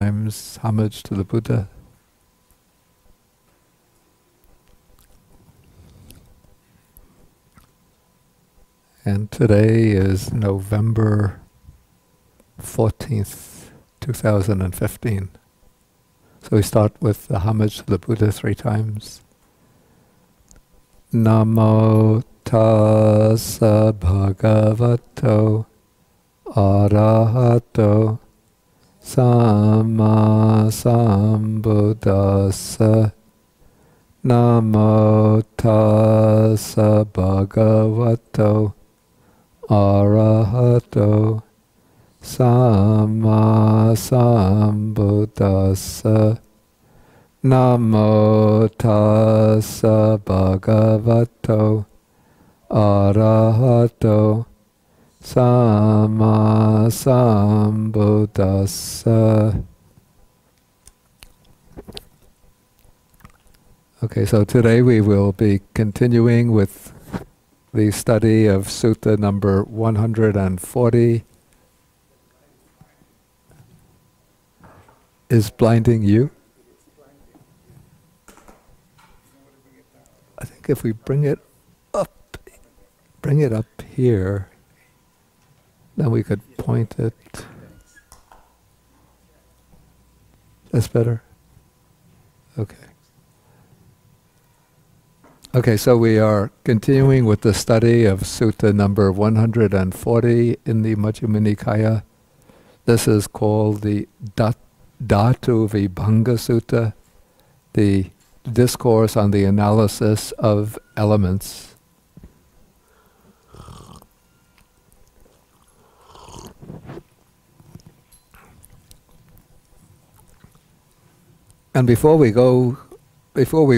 times homage to the Buddha. And today is November 14th, 2015. So we start with the homage to the Buddha 3 times. Namo tassa bhagavato arahato samma sambuddhassa. Namo tassa bhagavato arahato samma sambuddhassa. Namo tassa bhagavato arahato samma sambuddhassa. Okay, so today we will be continuing with the study of Sutta number 140. Is blinding you? I think if we bring it up here, then we could point it. That's better? Okay. Okay, so we are continuing with the study of Sutta number 140 in the Majjhima Nikaya. This is called the Dhātuvibhanga Sutta, the discourse on the analysis of elements. And before we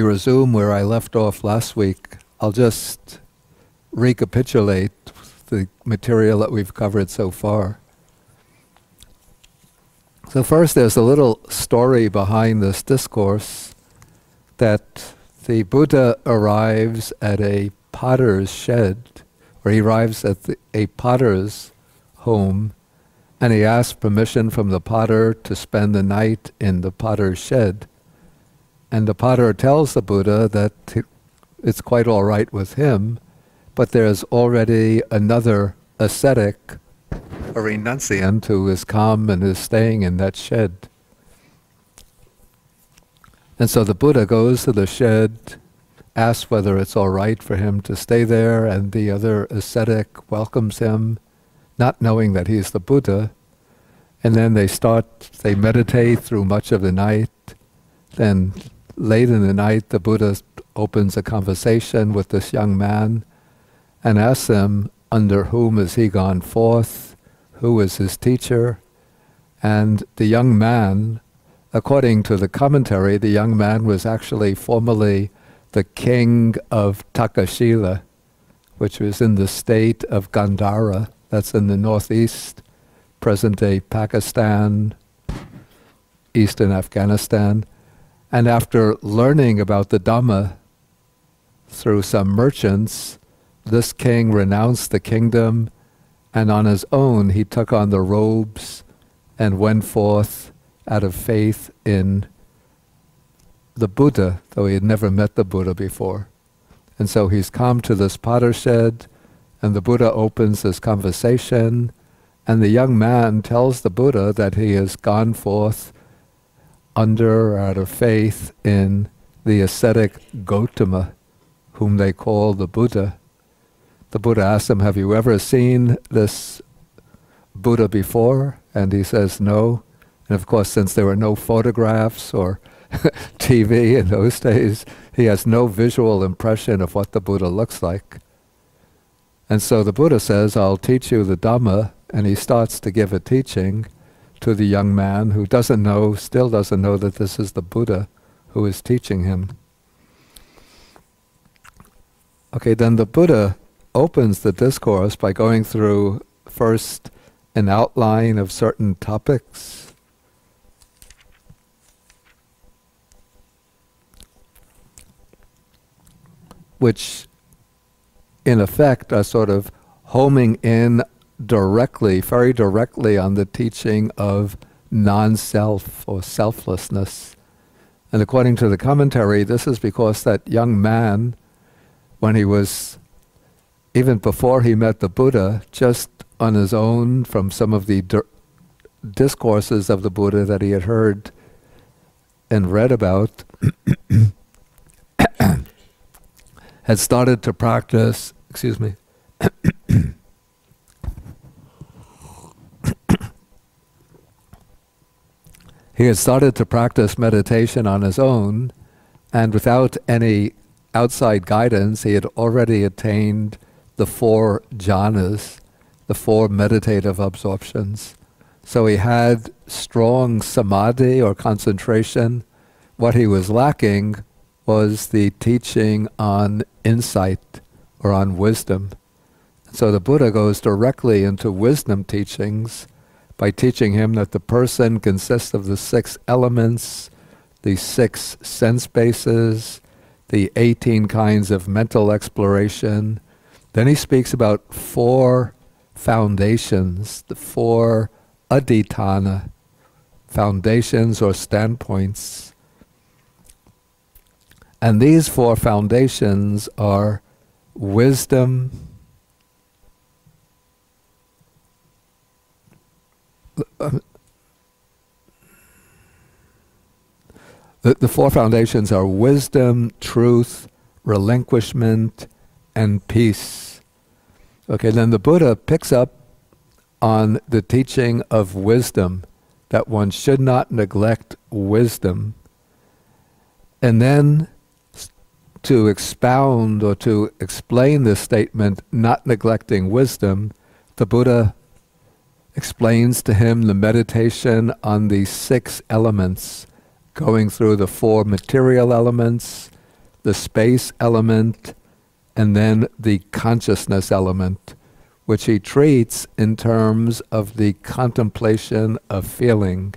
resume where I left off last week, I'll just recapitulate the material that we've covered so far. So first there's a little story behind this discourse that the Buddha arrives at a potter's shed, or he arrives at a potter's home, and he asks permission from the potter to spend the night in the potter's shed. And the potter tells the Buddha that it's quite all right with him, but there's already another ascetic, a renunciant, who is come and is staying in that shed. And so the Buddha goes to the shed, asks whether it's all right for him to stay there, and the other ascetic welcomes him, not knowing that he's the Buddha. And then they meditate through much of the night. Then late in the night, the Buddha opens a conversation with this young man and asks him, under whom has he gone forth? Who is his teacher? And the young man, according to the commentary, the young man was actually formerly the king of Takashila, which was in the state of Gandhara, that's in the northeast, present-day Pakistan, eastern Afghanistan. And after learning about the Dhamma through some merchants, this king renounced the kingdom, and on his own he took on the robes and went forth out of faith in the Buddha, though he had never met the Buddha before. And so he's come to this potter shed, and the Buddha opens this conversation, and the young man tells the Buddha that he has gone forth under or out of faith in the ascetic Gautama, whom they call the Buddha. The Buddha asks him, have you ever seen this Buddha before? And he says, no. And of course, since there were no photographs or TV in those days, he has no visual impression of what the Buddha looks like. And so the Buddha says, I'll teach you the Dhamma, and he starts to give a teaching to the young man who still doesn't know that this is the Buddha who is teaching him. Okay, then the Buddha opens the discourse by going through first an outline of certain topics, which in effect are sort of homing in directly, very directly on the teaching of non-self or selflessness. And according to the commentary, this is because that young man, when he was, even before he met the Buddha, just on his own from some of the discourses of the Buddha that he had heard and read about, had started to practice, he had started to practice meditation on his own, and without any outside guidance, he had already attained the 4 jhanas, the 4 meditative absorptions. So he had strong samadhi or concentration. What he was lacking was the teaching on insight or on wisdom. So the Buddha goes directly into wisdom teachings by teaching him that the person consists of the 6 elements, the 6 sense bases, the 18 kinds of mental exploration. Then he speaks about 4 foundations, the 4 adhitthana, foundations or standpoints. And these 4 foundations are wisdom, the 4 foundations are wisdom, truth, relinquishment, and peace. Okay, then the Buddha picks up on the teaching of wisdom, that one should not neglect wisdom. And then to expound or to explain this statement, not neglecting wisdom, the Buddha explains to him the meditation on the 6 elements, going through the 4 material elements, the space element, and then the consciousness element, which he treats in terms of the contemplation of feeling.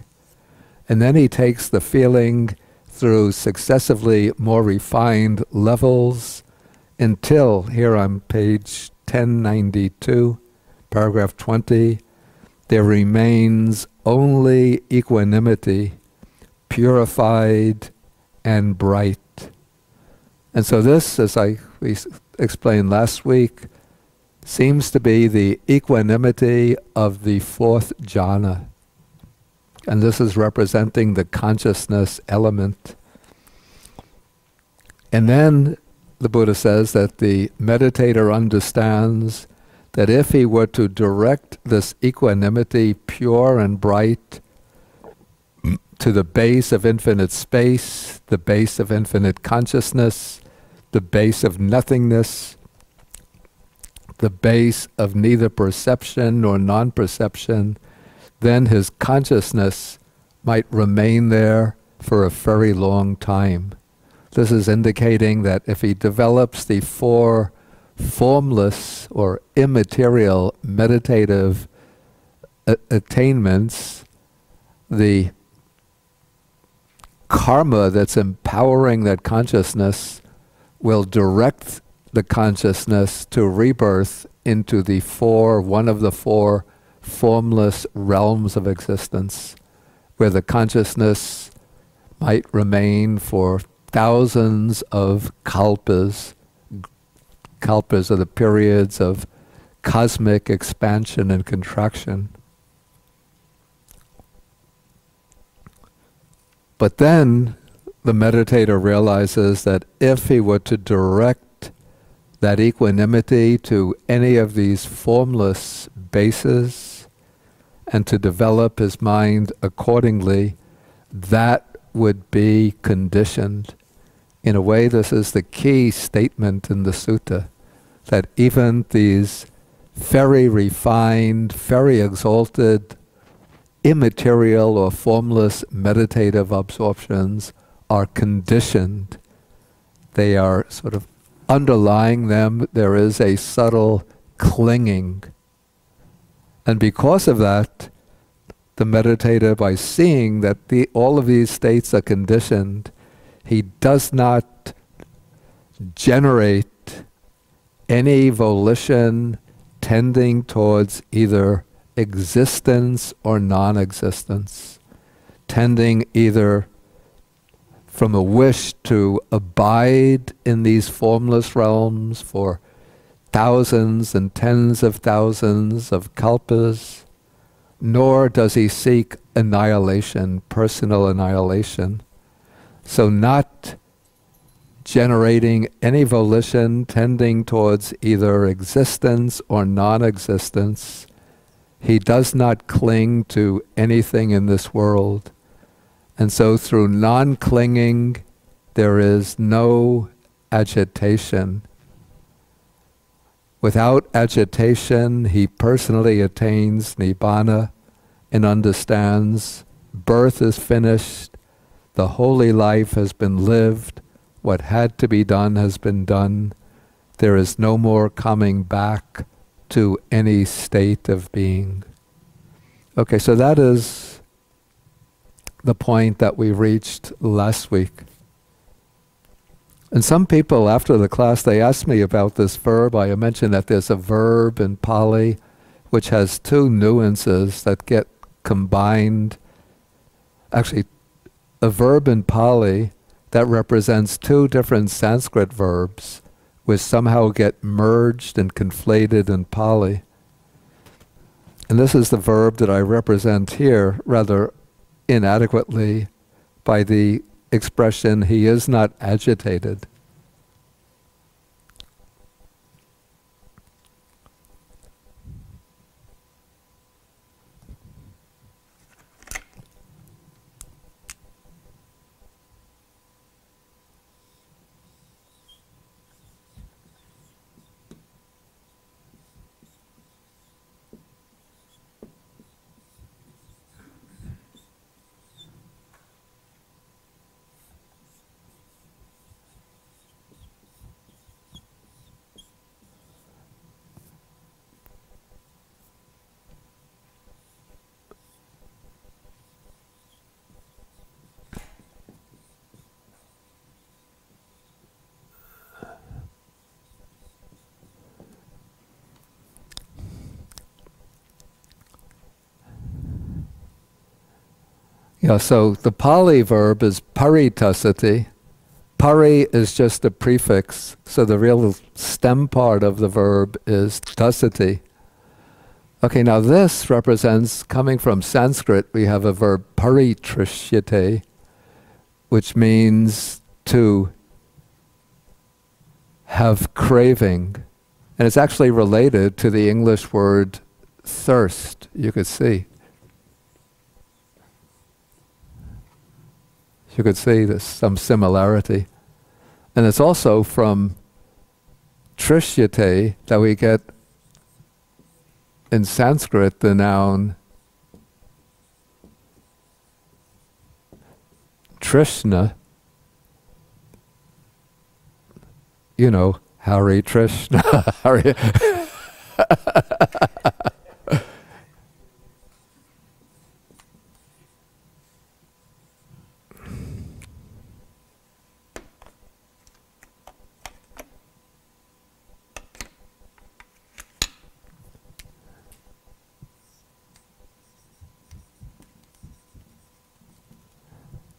And then he takes the feeling through successively more refined levels until, here on page 1092, paragraph 20, there remains only equanimity, purified and bright. And so this, as we explained last week, seems to be the equanimity of the 4th jhana. And this is representing the consciousness element. And then the Buddha says that the meditator understands that if he were to direct this equanimity, pure and bright, to the base of infinite space, the base of infinite consciousness, the base of nothingness, the base of neither perception nor non-perception, then his consciousness might remain there for a very long time. This is indicating that if he develops the 4 formless or immaterial meditative attainments, the karma that's empowering that consciousness will direct the consciousness to rebirth into the 4, one of the 4 formless realms of existence, where the consciousness might remain for thousands of kalpas. Kalpas are the periods of cosmic expansion and contraction. But then the meditator realizes that if he were to direct that equanimity to any of these formless bases and to develop his mind accordingly, that would be conditioned. In a way, this is the key statement in the sutta, that even these very refined, very exalted, immaterial or formless meditative absorptions are conditioned. They are sort of underlying them, there is a subtle clinging. And because of that, the meditator, by seeing that all of these states are conditioned, he does not generate any volition tending towards either existence or non-existence. tending either from a wish to abide in these formless realms for thousands and tens of thousands of kalpas, nor does he seek annihilation, personal annihilation. So not generating any volition tending towards either existence or non-existence. He does not cling to anything in this world. And so through non-clinging, there is no agitation. Without agitation, he personally attains nibbana and understands birth is finished, the holy life has been lived, what had to be done has been done, there is no more coming back to any state of being. Okay, so that is the point that we reached last week. And some people after the class, they asked me about this verb. I mentioned that there's a verb in Pali which has two nuances that get combined. Actually, a verb in Pali that represents two different Sanskrit verbs which somehow get merged and conflated in Pali. And this is the verb that I represent here rather inadequately by the expression, he is not agitated. Yeah, so the Pali verb is paritasati. Pari is just a prefix, so the real stem part of the verb is tasati. Okay, now this represents, coming from Sanskrit, we have a verb paritrishyate, which means to have craving. And it's actually related to the English word thirst, you could see. You could see there's some similarity. And it's also from trishyate that we get in Sanskrit the noun Trishna. You know, Hare Krishna. Hare.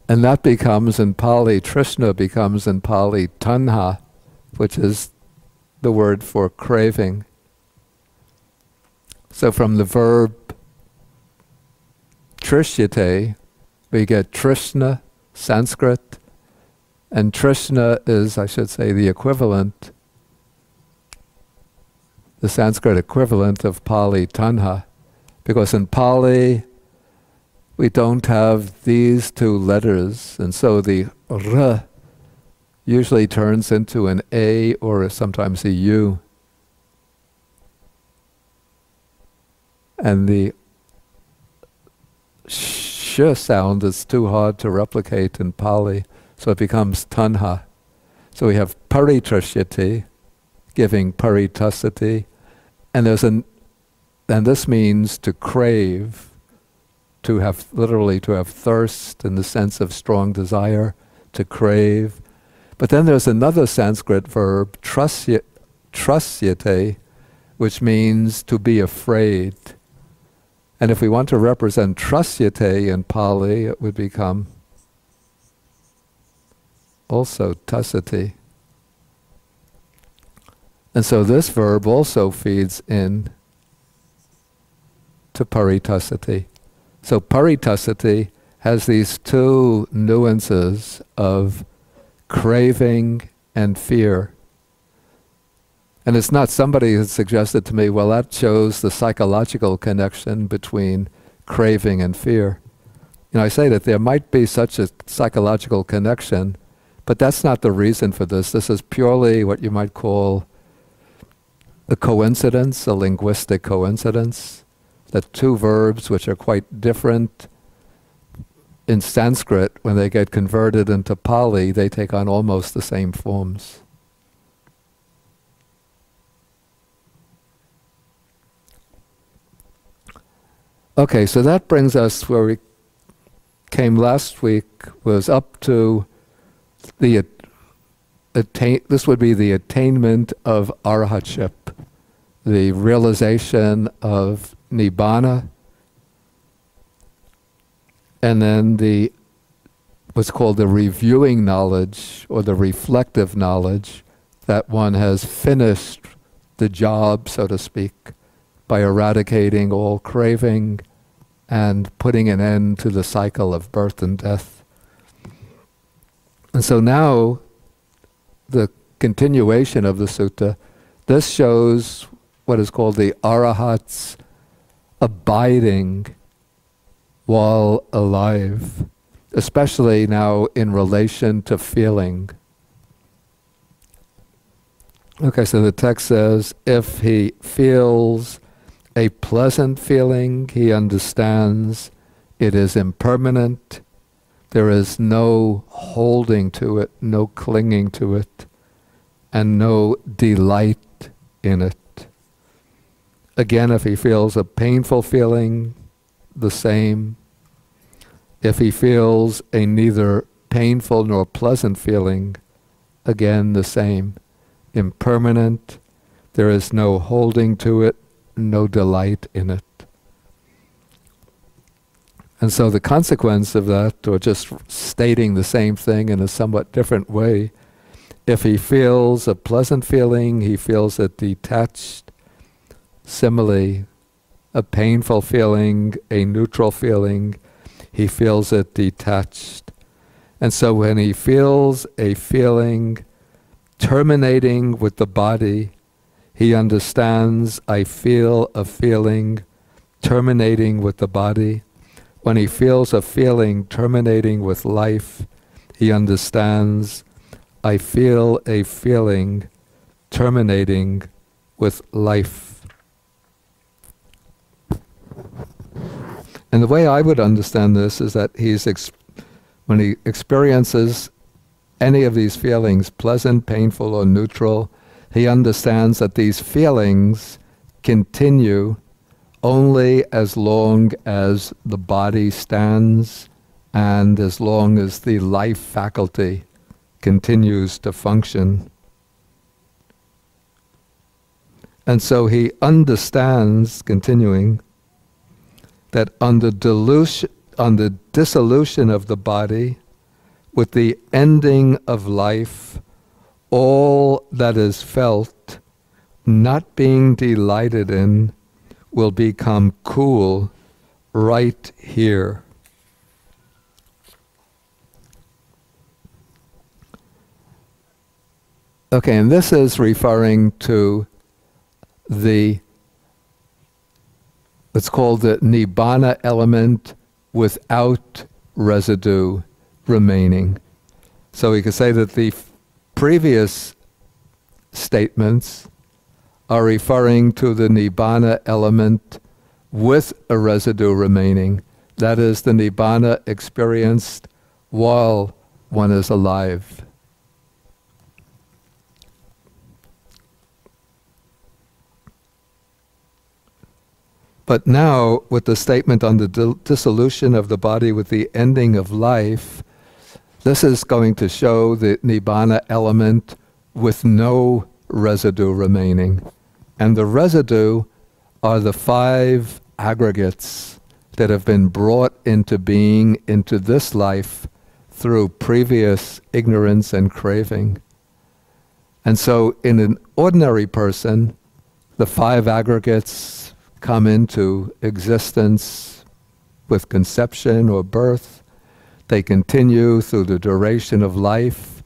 And that becomes in Pali, Trishna becomes in Pali tanha, which is the word for craving. So from the verb trishyate, we get Trishna, Sanskrit, and Trishna is, I should say, the equivalent, the Sanskrit equivalent of Pali tanha, because in Pali, we don't have these two letters, and so the R usually turns into an A or sometimes a U. And the sh sound is too hard to replicate in Pali, so it becomes tanha. So we have paritrishyate, giving paritasati, and this means to crave, to have, literally to have thirst in the sense of strong desire, to crave. But then there's another Sanskrit verb, trasyate, which means to be afraid. And if we want to represent trasyate in Pali, it would become also tasati. And so this verb also feeds in to paritasati. So paritasati has these two nuances of craving and fear. And it's not somebody who suggested to me, well, that shows the psychological connection between craving and fear. I say that there might be such a psychological connection, but that's not the reason for this. This is purely what you might call a coincidence, a linguistic coincidence, that two verbs which are quite different in Sanskrit, when they get converted into Pali, they take on almost the same forms. Okay, so that brings us where we came last week, was up to the this would be the attainment of arahantship, the realization of nibbana, and then the what's called the reviewing knowledge or the reflective knowledge that one has finished the job, so to speak, by eradicating all craving and putting an end to the cycle of birth and death. And so now, the continuation of the sutta, this shows what is called the arahat's abiding while alive, especially now in relation to feeling. Okay, so the text says, if he feels a pleasant feeling, he understands it is impermanent. There is no holding to it, no clinging to it, and no delight in it. Again, if he feels a painful feeling, the same. If he feels a neither painful nor pleasant feeling, again the same. Impermanent, there is no holding to it, no delight in it. And so the consequence of that, or just stating the same thing in a somewhat different way, if he feels a pleasant feeling, he feels it detached. Similarly, a painful feeling, a neutral feeling, he feels it detached. And so when he feels a feeling terminating with the body, he understands, I feel a feeling terminating with the body. When he feels a feeling terminating with life, he understands, I feel a feeling terminating with life. And the way I would understand this is that when he experiences any of these feelings, pleasant, painful, or neutral, he understands that these feelings continue only as long as the body stands and as long as the life faculty continues to function. And so he understands, continuing, that on the dissolution of the body, with the ending of life, all that is felt, not being delighted in, will become cool right here. Okay, and this is referring to what's called the nibbana element without residue remaining. So we could say that the previous statements are referring to the nibbana element with a residue remaining. That is the nibbana experienced while one is alive. But now, with the statement on the dissolution of the body with the ending of life, this is going to show the nibbana element with no residue remaining. And the residue are the 5 aggregates that have been brought into being into this life through previous ignorance and craving. And so in an ordinary person, the 5 aggregates come into existence with conception or birth. They continue through the duration of life,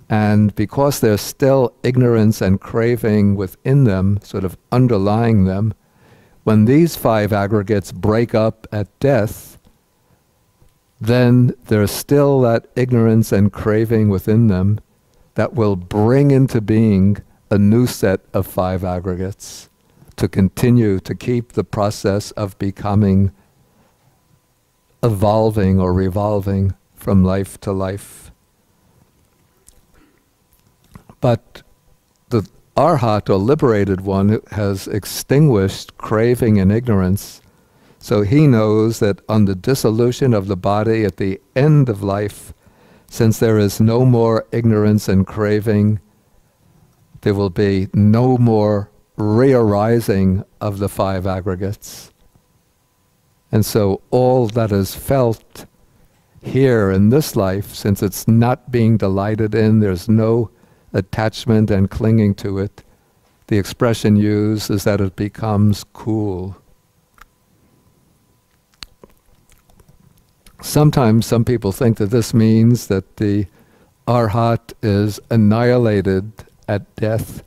and because there's still ignorance and craving within them, sort of underlying them, when these 5 aggregates break up at death, then there's still that ignorance and craving within them that will bring into being a new set of 5 aggregates to continue to keep the process of becoming, evolving or revolving from life to life. But the arhat, or liberated one, has extinguished craving and ignorance. So he knows that on the dissolution of the body at the end of life, since there is no more ignorance and craving, there will be no more re-arising of the 5 aggregates. And so all that is felt here in this life, since it's not being delighted in, there's no attachment and clinging to it, the expression used is that it becomes cool. Sometimes some people think that this means that the arhat is annihilated at death,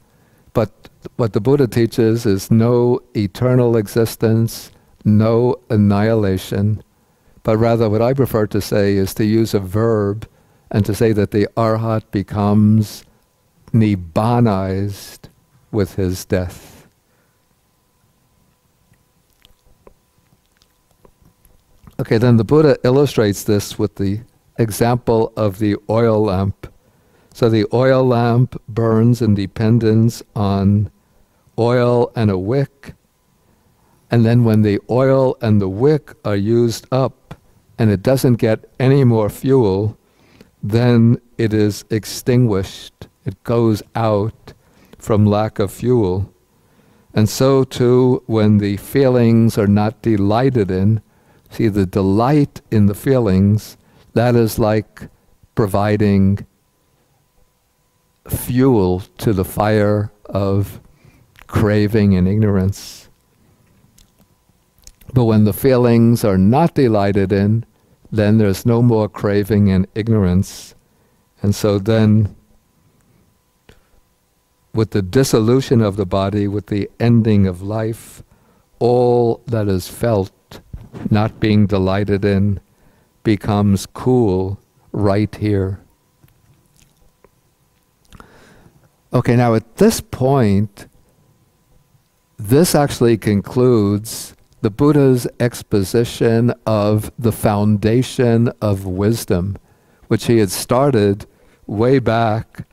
but what the Buddha teaches is no eternal existence, no annihilation, but rather what I prefer to say is to use a verb and to say that the arhat becomes nibbanized with his death. Okay, then the Buddha illustrates this with the example of the oil lamp. So the oil lamp burns in dependence on oil and a wick, and then when the oil and the wick are used up and it doesn't get any more fuel, then it is extinguished. It goes out from lack of fuel. And so too, when the feelings are not delighted in, see, the delight in the feelings, that is like providing fuel to the fire of craving and ignorance. But when the feelings are not delighted in, then there's no more craving and ignorance. And so then, with the dissolution of the body, with the ending of life, all that is felt, not being delighted in, becomes cool right here. Okay, now at this point, this actually concludes the Buddha's exposition of the foundation of wisdom, which he had started way back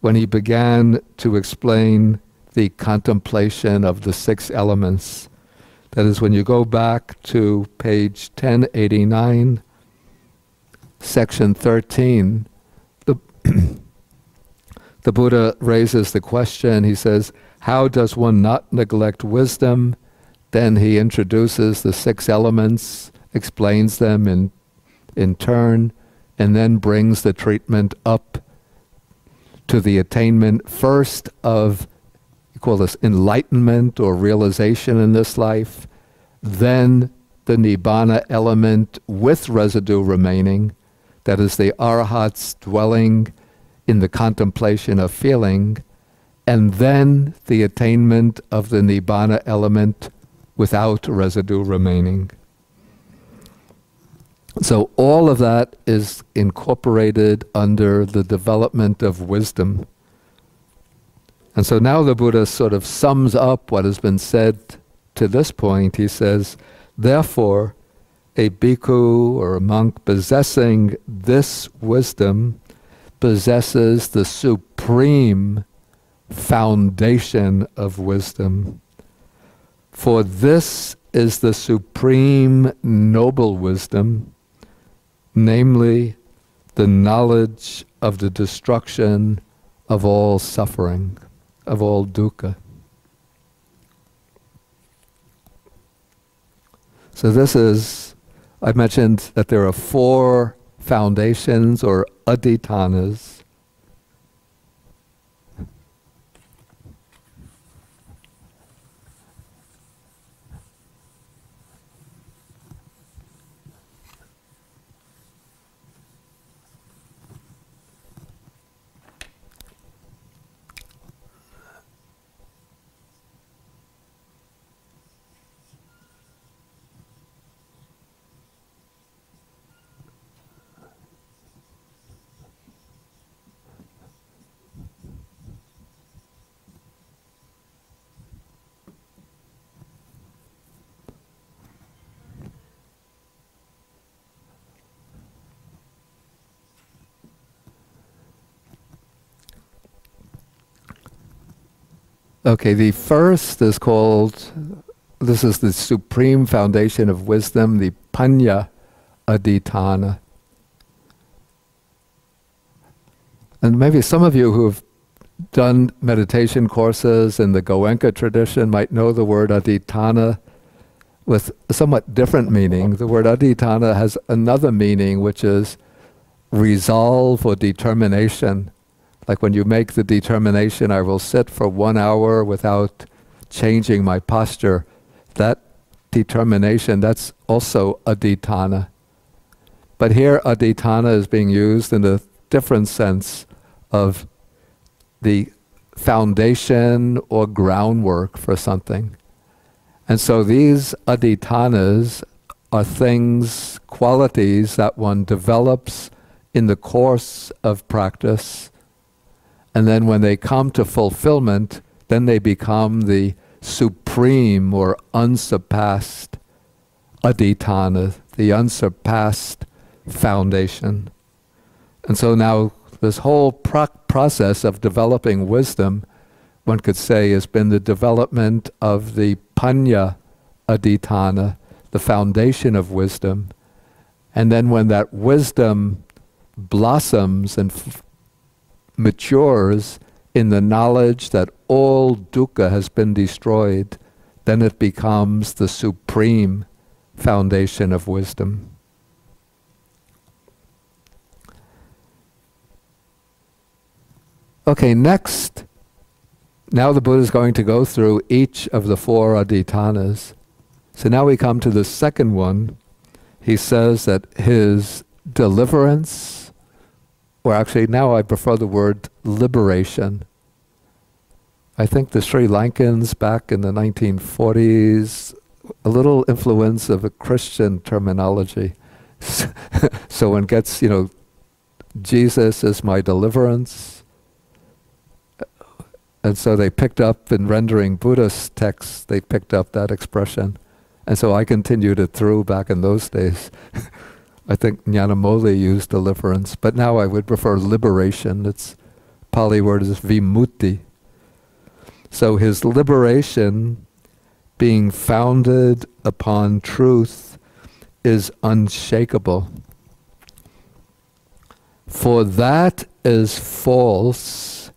when he began to explain the contemplation of the 6 elements. That is, when you go back to page 1089, section 13, the Buddha raises the question, he says, how does one not neglect wisdom? Then he introduces the 6 elements, explains them in turn, and then brings the treatment up to the attainment first of, you call this enlightenment or realization in this life, then the nibbana element with residue remaining, that is the arahat's dwelling in the contemplation of feeling, and then the attainment of the nibbana element without residue remaining. So all of that is incorporated under the development of wisdom. And so now the Buddha sort of sums up what has been said to this point. He says, therefore, a bhikkhu or a monk possessing this wisdom possesses the supreme foundation of wisdom. For this is the supreme noble wisdom, namely the knowledge of the destruction of all suffering, of all dukkha. So this is, I mentioned that there are 4 foundations or adhitanas. Okay, the first is called, this is the supreme foundation of wisdom, the Panya Adhitthana. And maybe some of you who have done meditation courses in the Goenka tradition might know the word Adhitthana with a somewhat different meaning. The word Adhitthana has another meaning, which is resolve or determination. Like when you make the determination, I will sit for 1 hour without changing my posture, that determination, that's also adhitthana. But here adhitthana is being used in a different sense of the foundation or groundwork for something. And so these adhitthanas are things, qualities that one develops in the course of practice. And then when they come to fulfillment, then they become the supreme or unsurpassed adhitthana, the unsurpassed foundation. And so now this whole process of developing wisdom, one could say, has been the development of the Panya Adhitthana, the foundation of wisdom. And then when that wisdom blossoms and matures in the knowledge that all dukkha has been destroyed, then it becomes the supreme foundation of wisdom. Okay, next, now the Buddha is going to go through each of the 4 adhitthanas. So now we come to the second one. He says that his deliverance, or actually now I prefer the word liberation. I think the Sri Lankans back in the 1940s, a little influence of a Christian terminology. So one gets, Jesus is my deliverance. And so they picked up in rendering Buddhist texts, they picked up that expression. And so I continued it through back in those days. I think Nyanamoli used deliverance, but now I would prefer liberation. Its Pali word is vimutti. So his liberation, being founded upon truth, is unshakable. For that is false,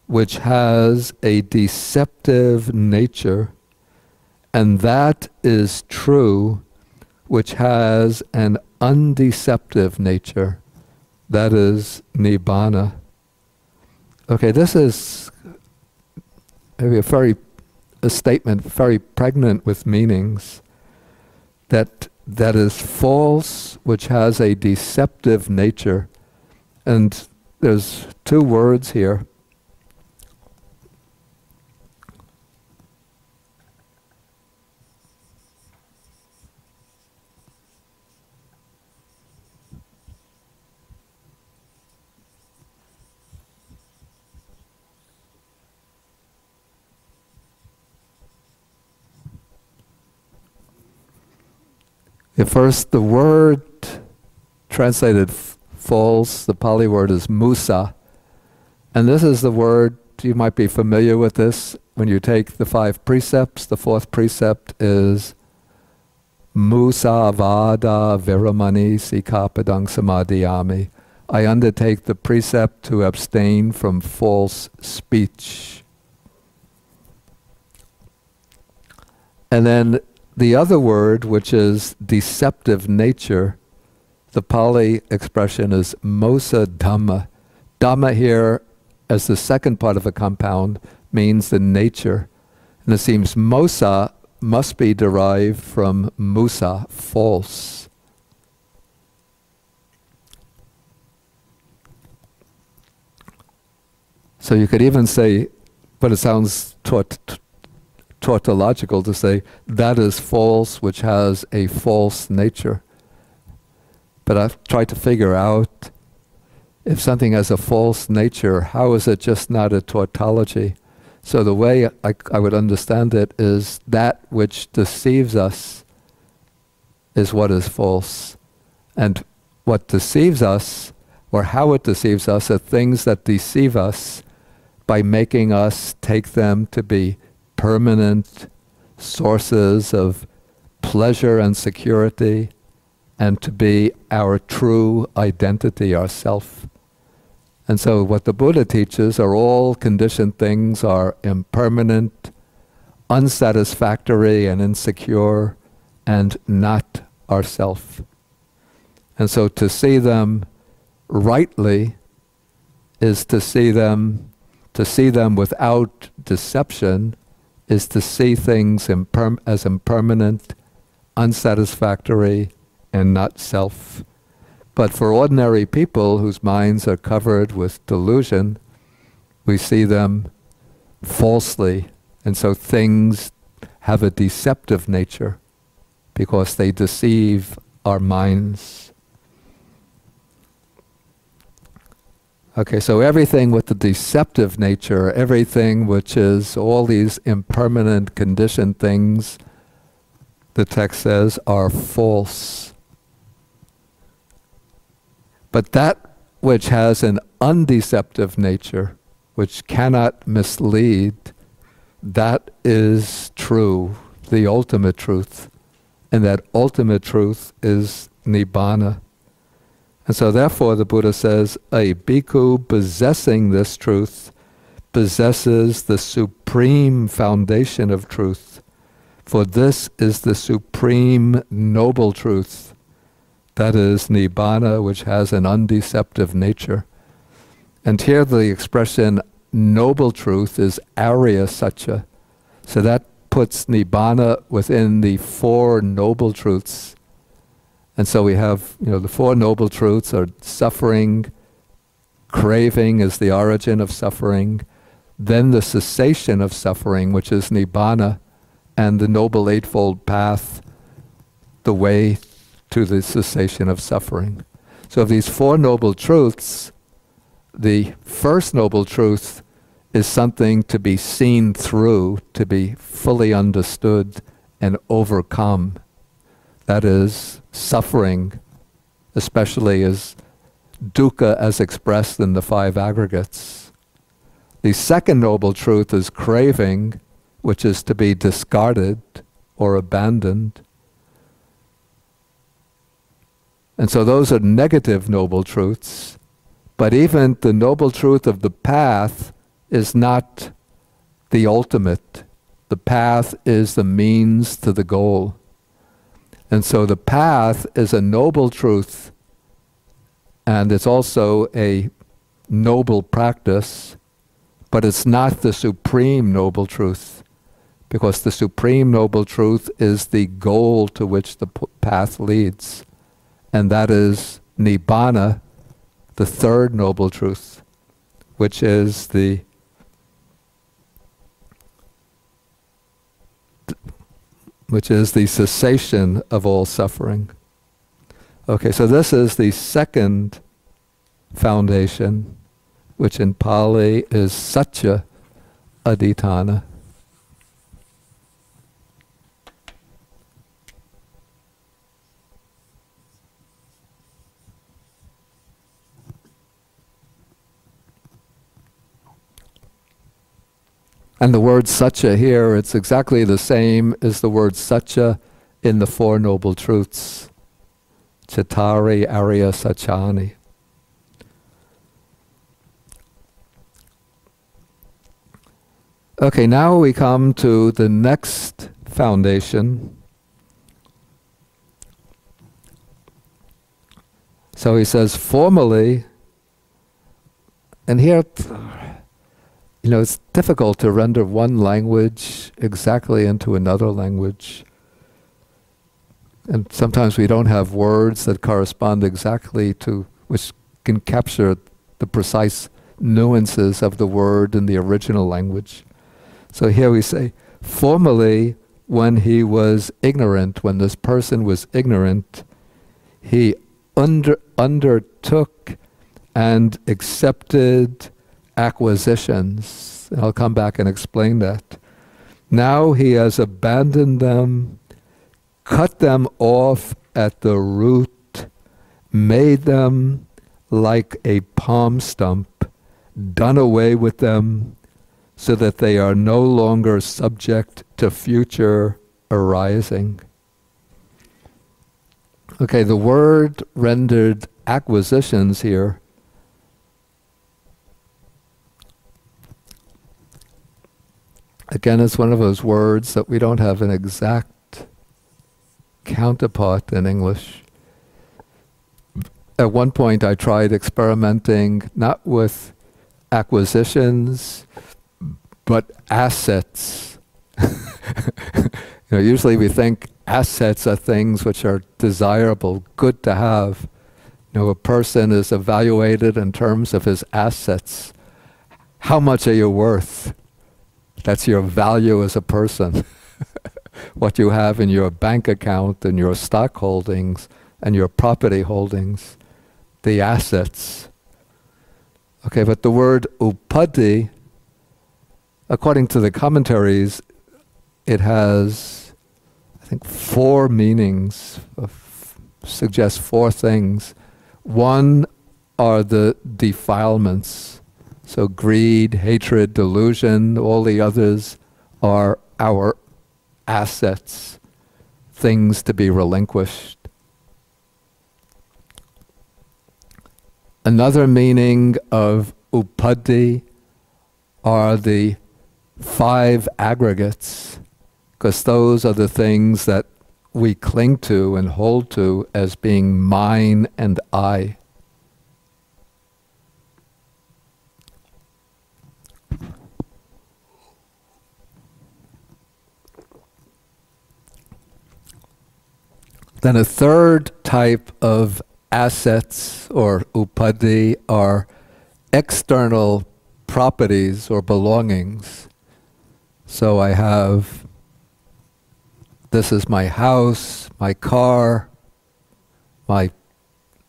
which has a deceptive nature, and that is true, which has an undeceptive nature, that is nibbana. Okay, this is maybe a statement very pregnant with meanings. That is false, which has a deceptive nature. And there's 2 words here. First, the word translated false, the Pali word is musa. And this is the word, you might be familiar with this, when you take the 5 precepts. The 4th precept is musa vada viramani sikapadang samadhiyami. I undertake the precept to abstain from false speech. And then the other word, which is deceptive nature, the Pali expression is mosa dhamma. Dhamma here, as the second part of a compound, means the nature. And it seems mosa must be derived from musa, false. So you could even say, but it sounds tautological to say, that is false, which has a false nature. But I've tried to figure out, if something has a false nature, how is it just not a tautology? So the way I would understand it is that which deceives us is what is false. And what deceives us, or how it deceives us, are things that deceive us by making us take them to be permanent sources of pleasure and security, and to be our true identity, our self. And so what the Buddha teaches are all conditioned things are impermanent, unsatisfactory and insecure, and not ourself. And so to see them rightly is to see them without deception, is to see things as impermanent, unsatisfactory, and not self. But for ordinary people whose minds are covered with delusion, we see them falsely. And so things have a deceptive nature because they deceive our minds. Okay, so everything with the deceptive nature, everything which is all these impermanent conditioned things, the text says, are false. But that which has an undeceptive nature, which cannot mislead, that is true, the ultimate truth. And that ultimate truth is Nibbana. And so therefore the Buddha says, a bhikkhu possessing this truth possesses the supreme foundation of truth. For this is the supreme noble truth. That is Nibbana, which has an undeceptive nature. And here the expression noble truth is Arya Satya. So that puts Nibbana within the four noble truths. And so we have, the four noble truths are suffering, craving is the origin of suffering, then the cessation of suffering, which is Nibbana, and the Noble Eightfold Path, the way to the cessation of suffering. So of these four noble truths, the first noble truth is something to be seen through, to be fully understood and overcome. That is suffering, especially as dukkha as expressed in the five aggregates. The second noble truth is craving, which is to be discarded or abandoned. And so those are negative noble truths. But even the noble truth of the path is not the ultimate. The path is the means to the goal. And so the path is a noble truth, and it's also a noble practice, but it's not the supreme noble truth, because the supreme noble truth is the goal to which the path leads. And that is Nibbana, the third noble truth, which is the cessation of all suffering. Okay, so this is the second foundation, which in Pali is Satya Adhitthana. And the word Satya here, it's exactly the same as the word Satya in the Four Noble Truths. Chattari Arya Satyani. Okay, now we come to the next foundation, So he says, formally, and here, it's difficult to render one language exactly into another language. And sometimes we don't have words that correspond exactly to, which can capture the precise nuances of the word in the original language. So here we say, formerly, when he was ignorant, when this person was ignorant, he undertook and accepted acquisitions. And I'll come back and explain that. Now he has abandoned them, cut them off at the root, made them like a palm stump, done away with them, so that they are no longer subject to future arising. Okay, the word rendered acquisitions here again, it's one of those words that we don't have an exact counterpart in English. At one point I tried experimenting not with acquisitions, but assets. Usually we think assets are things which are desirable, good to have. A person is evaluated in terms of his assets. How much are you worth? That's your value as a person. What you have in your bank account and your stock holdings and your property holdings, the assets. Okay, but the word upadhi, according to the commentaries, it has, I think, 4 meanings, suggests 4 things. One are the defilements. So greed, hatred, delusion, all the others are our assets, things to be relinquished. Another meaning of upadhi are the 5 aggregates, because those are the things that we cling to and hold to as being mine and I. Then a third type of assets or upadhi are external properties or belongings. So I have, this is my house, my car, my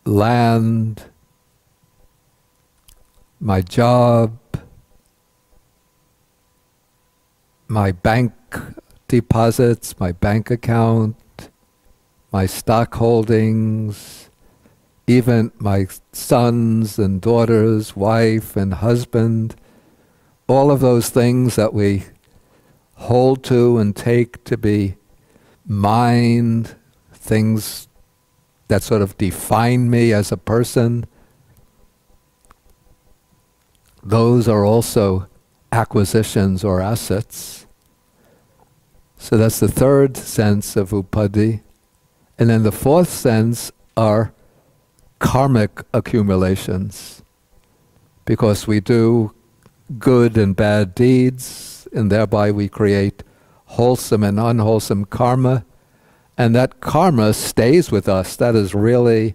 land, my job, my bank deposits, my bank account, my stock holdings, even my sons and daughters, wife and husband, all of those things that we hold to and take to be mine, things that sort of define me as a person, those are also acquisitions or assets. So that's the third sense of upadhi. And then the fourth sense are karmic accumulations, because we do good and bad deeds, and thereby we create wholesome and unwholesome karma, and that karma stays with us. That is really,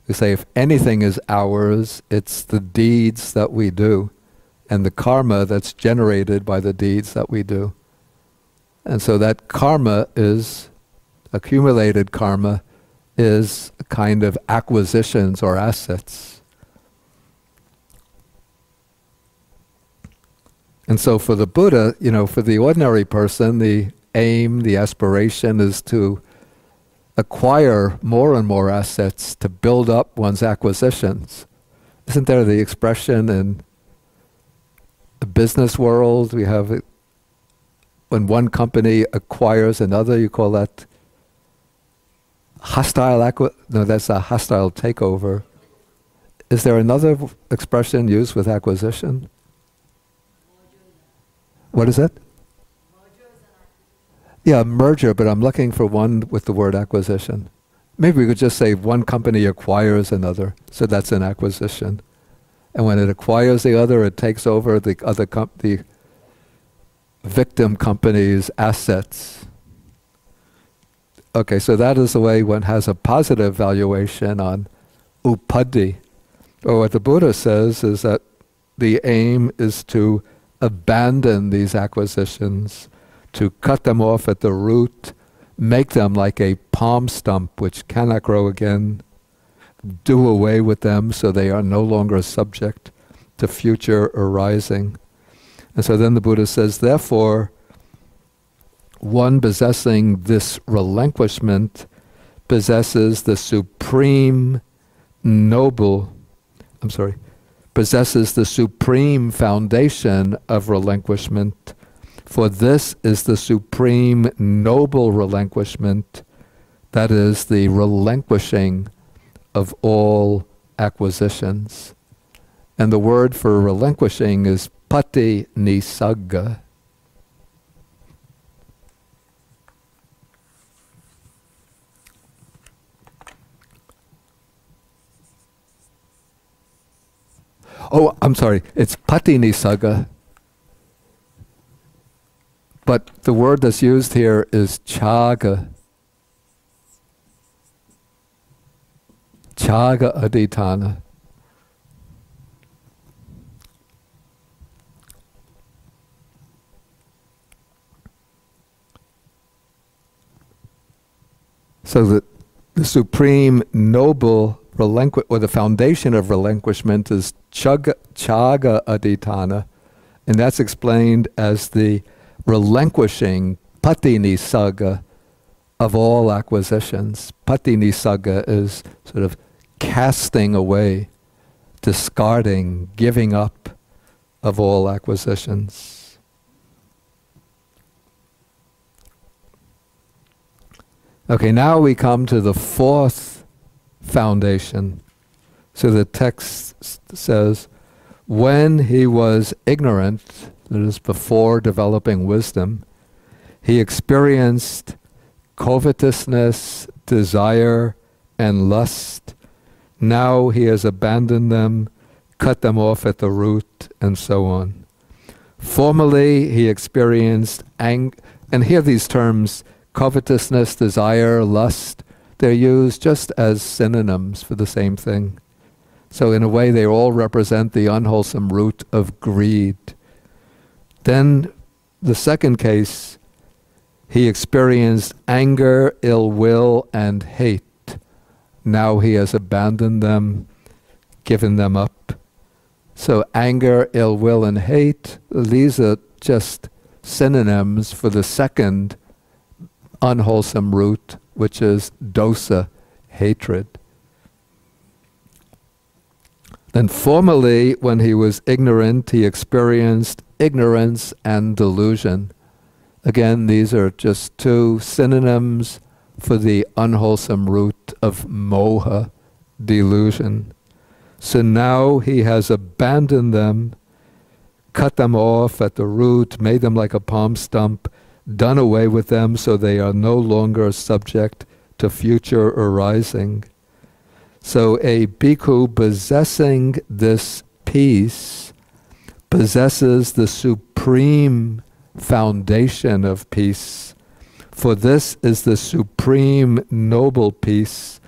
we say, if anything is ours, it's the deeds that we do, and the karma that's generated by the deeds that we do. And so that karma is, accumulated karma, is a kind of acquisitions or assets. And so for the Buddha, for the ordinary person, the aim, the aspiration is to acquire more and more assets to build up one's acquisitions. Isn't there the expression in the business world? We have it, when one company acquires another, you call that hostile no, that's a hostile takeover. Is there another expression used with acquisition? What is it? Yeah, merger, but I'm looking for one with the word acquisition. maybe we could just say one company acquires another, so that's an acquisition. And when it acquires the other, it takes over the other the victim company's assets. Okay, so that is the way one has a positive valuation on upadhi. Or what the Buddha says is that the aim is to abandon these acquisitions, to cut them off at the root, make them like a palm stump which cannot grow again, do away with them so they are no longer subject to future arising. And so then the Buddha says, therefore, one possessing this relinquishment possesses the supreme possesses the supreme foundation of relinquishment. For this is the supreme noble relinquishment, that is the relinquishing of all acquisitions. And the word for relinquishing is pati nisagga. Oh, I'm sorry, it's pati nisagga. But the word that's used here is chaga. Chaga aditana. So that the supreme noble or the foundation of relinquishment is chaga aditana, and that's explained as the relinquishing pati nisagga of all acquisitions. Pati nisagga is sort of casting away, discarding, giving up of all acquisitions. Okay, now we come to the fourth foundation. So the text says, when he was ignorant, that is before developing wisdom, he experienced covetousness, desire, and lust. Now he has abandoned them, cut them off at the root, and so on. Formerly he experienced and here these terms, covetousness, desire, lust, they're used just as synonyms for the same thing. So in a way they all represent the unwholesome root of greed. Then the second case, he experienced anger, ill will, and hate. Now he has abandoned them, given them up. So anger, ill will, and hate, these are just synonyms for the second unwholesome root, which is dosa, hatred. Then formerly, when he was ignorant, he experienced ignorance and delusion. Again, these are just two synonyms for the unwholesome root of moha, delusion. So now he has abandoned them, cut them off at the root, made them like a palm stump, done away with them so they are no longer subject to future arising. So a bhikkhu possessing this peace possesses the supreme foundation of peace. For this is the supreme noble peace,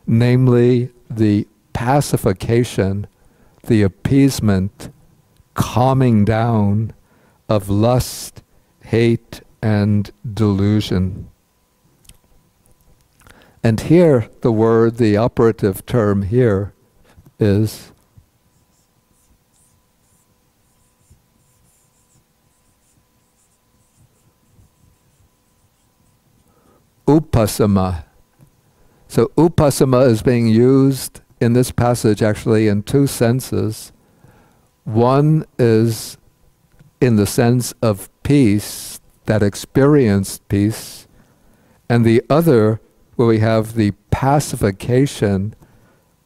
namely the pacification, the appeasement, calming down of lust, hate, and delusion. And here the word, the operative term here is upasama. So upasama is being used in this passage actually in two senses. One is in the sense of peace, that experienced peace, and the other where we have the pacification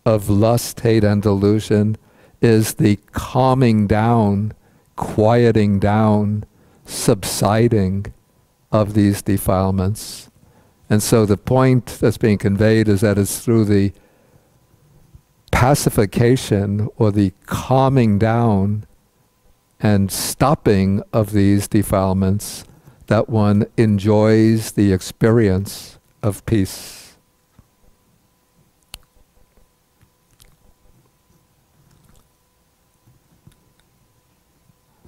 of lust, hate, and delusion is the calming down, quieting down, subsiding of these defilements. And so the point that's being conveyed is that it's through the pacification or the calming down and stopping of these defilements that one enjoys the experience of peace.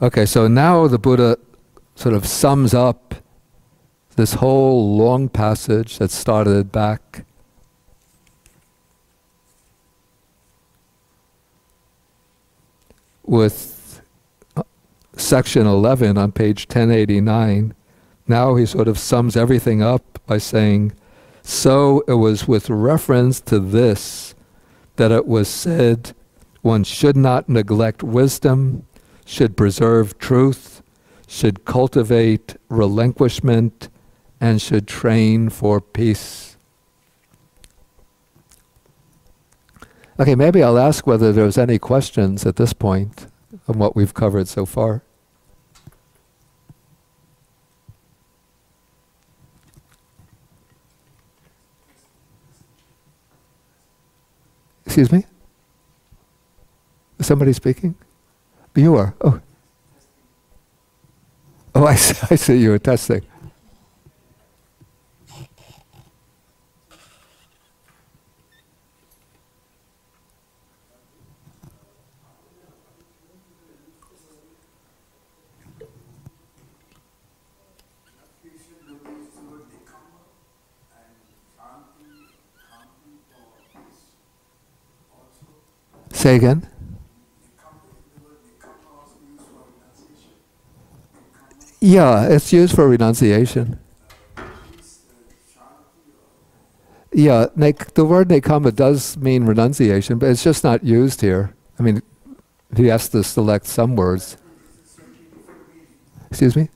Okay, so now the Buddha sort of sums up this whole long passage that started back with section 11 on page 1089. Now he sort of sums everything up by saying, so it was with reference to this that it was said, one should not neglect wisdom, should preserve truth, should cultivate relinquishment, and should train for peace. Okay, maybe I'll ask whether there's any questions at this point on what we've covered so far. Excuse me? Is somebody speaking? You are. Oh. Oh, I see you were testing. Say again? Yeah, it's used for renunciation. Yeah, the word nekama does mean renunciation, but it's just not used here. I mean, he has to select some words. Excuse me?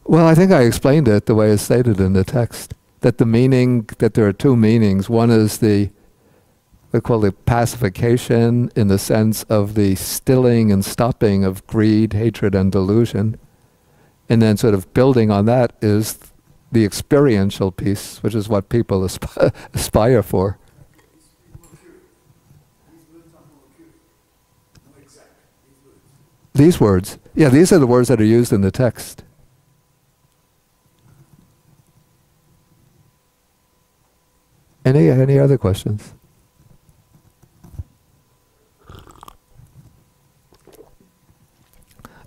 Well, I think I explained it the way it's stated in the text. That the meaning, that there are two meanings. One is we call it pacification in the sense of the stilling and stopping of greed, hatred, and delusion. And then sort of building on that is the experiential peace, which is what people aspire for. These words. Yeah, these are the words that are used in the text. Any other questions?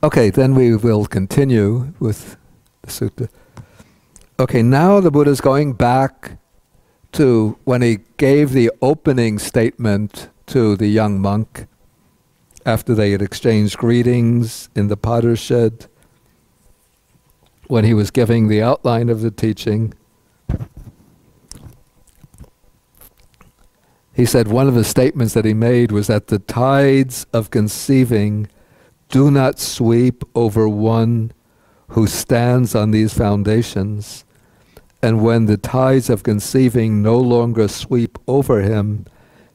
Okay, then we will continue with the sutta. Okay, now the Buddha is going back to when he gave the opening statement to the young monk after they had exchanged greetings in the potter's shed, when he was giving the outline of the teaching. He said one of the statements that he made was that the tides of conceiving do not sweep over one who stands on these foundations. And when the tides of conceiving no longer sweep over him,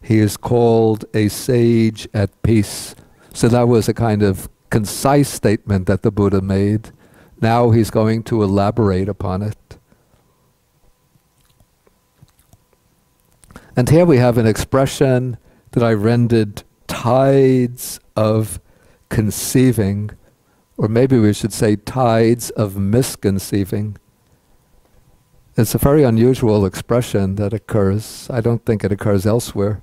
he is called a sage at peace. So that was a kind of concise statement that the Buddha made. Now he's going to elaborate upon it. And here we have an expression that I rendered tides of conceiving, or maybe we should say tides of misconceiving. It's a very unusual expression that occurs. I don't think it occurs elsewhere.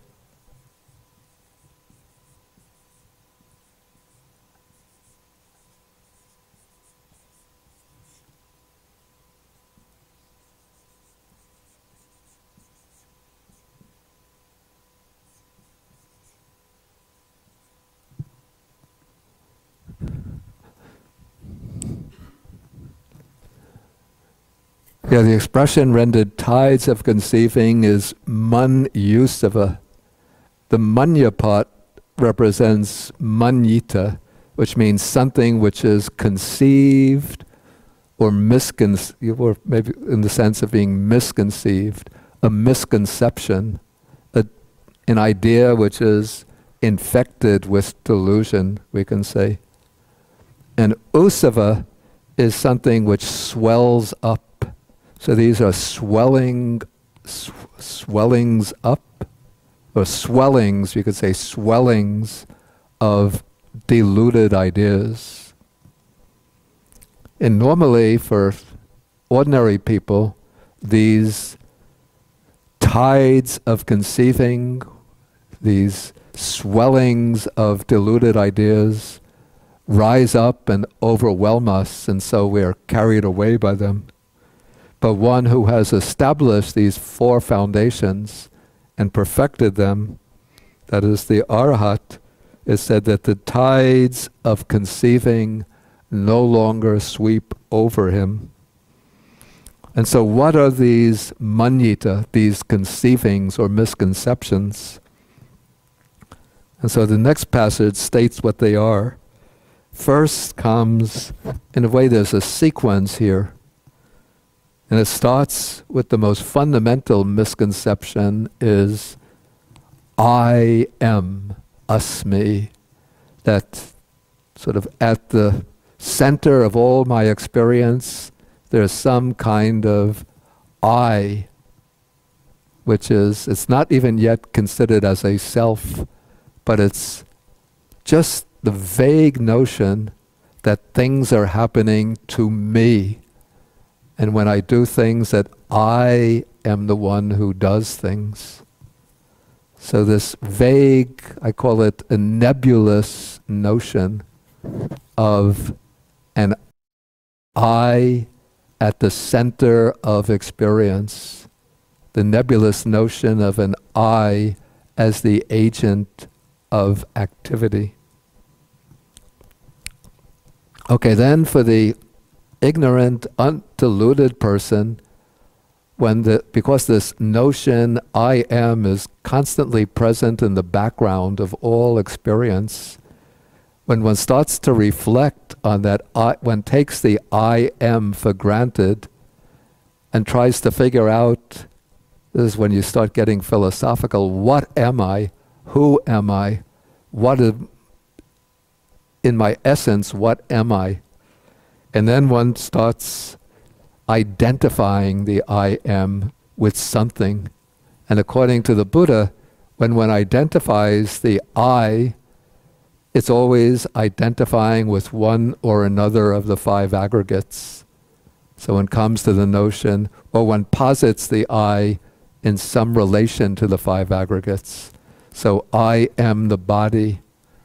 Yeah, the expression rendered tides of conceiving is man yusava. The manya part represents manyita, which means something which is conceived or maybe in the sense of being misconceived, a misconception, an idea which is infected with delusion, we can say. And usava is something which swells up. So these are swellings up, or swellings, you could say swellings of deluded ideas. And normally for ordinary people, these tides of conceiving, these swellings of deluded ideas rise up and overwhelm us, and so we're carried away by them. But one who has established these four foundations and perfected them, that is the arahat, is said that the tides of conceiving no longer sweep over him. And so what are these manyita, these conceivings or misconceptions? And so the next passage states what they are. First comes, in a way there's a sequence here. And it starts with the most fundamental misconception is, I am, asmi. That sort of at the center of all my experience, there's some kind of I, which is, it's not even yet considered as a self, but it's just the vague notion that things are happening to me. And when I do things, that I am the one who does things. So this vague, I call it a nebulous notion of an I at the center of experience. The nebulous notion of an I as the agent of activity. Okay, then for the ignorant, undeluded person, because this notion I am is constantly present in the background of all experience, when one starts to reflect on that, one takes the I am for granted and tries to figure out, this is when you start getting philosophical, what am I? Who am I? In my essence, what am I? And then one starts identifying the I am with something. And according to the Buddha, when one identifies the I, it's always identifying with one or another of the five aggregates. So one comes to the notion, or one posits the I in some relation to the five aggregates. So I am the body,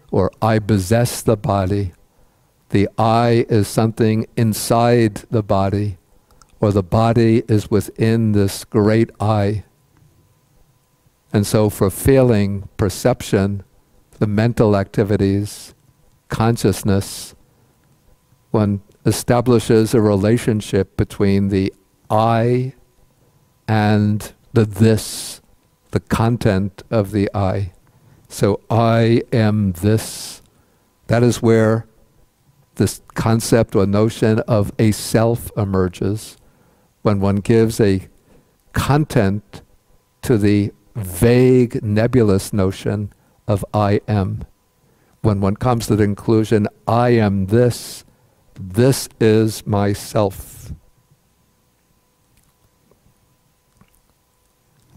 or I possess the body. The I is something inside the body, or the body is within this great I. And so for feeling, perception, the mental activities, consciousness, one establishes a relationship between the I and the this, the content of the I. So I am this. That is where this concept or notion of a self emerges, when one gives a content to the vague, nebulous notion of I am. When one comes to the conclusion, I am this, this is myself.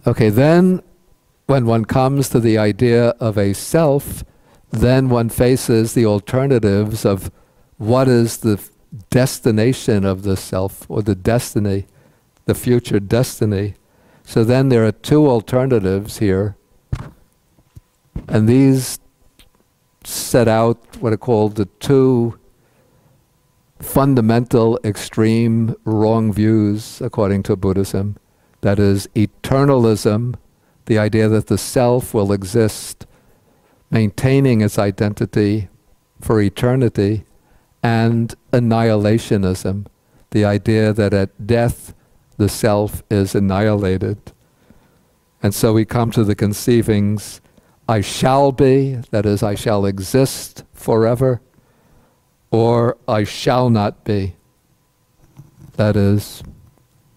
Okay, then when one comes to the idea of a self, then one faces the alternatives of what is the destination of the self, or the destiny, the future destiny. So then there are two alternatives here, and these set out what are called the two fundamental, extreme, wrong views according to Buddhism. That is eternalism, the idea that the self will exist, maintaining its identity for eternity, and annihilationism, the idea that at death the self is annihilated. And so we come to the conceivings, I shall be, that is, I shall exist forever, or I shall not be. That is,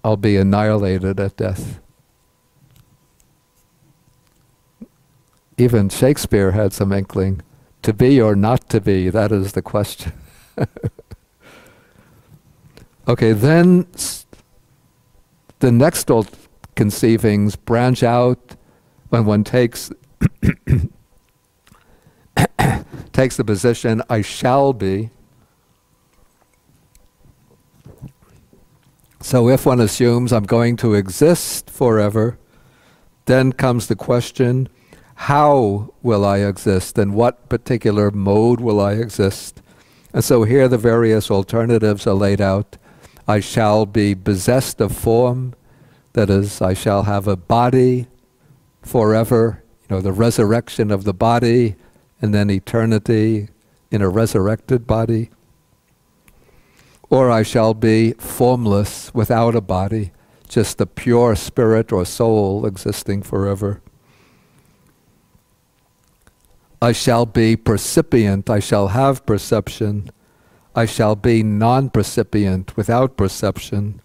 I'll be annihilated at death. Even Shakespeare had some inkling. To be or not to be, that is the question. Okay, then the next conceivings branch out when one takes takes the position, I shall be. So if one assumes I'm going to exist forever, then comes the question, how will I exist? In what particular mode will I exist? And so here the various alternatives are laid out. I shall be possessed of form, that is, I shall have a body forever, the resurrection of the body, and then eternity in a resurrected body. Or I shall be formless, without a body, just a pure spirit or soul existing forever. I shall be percipient, I shall have perception. I shall be non-percipient, without perception.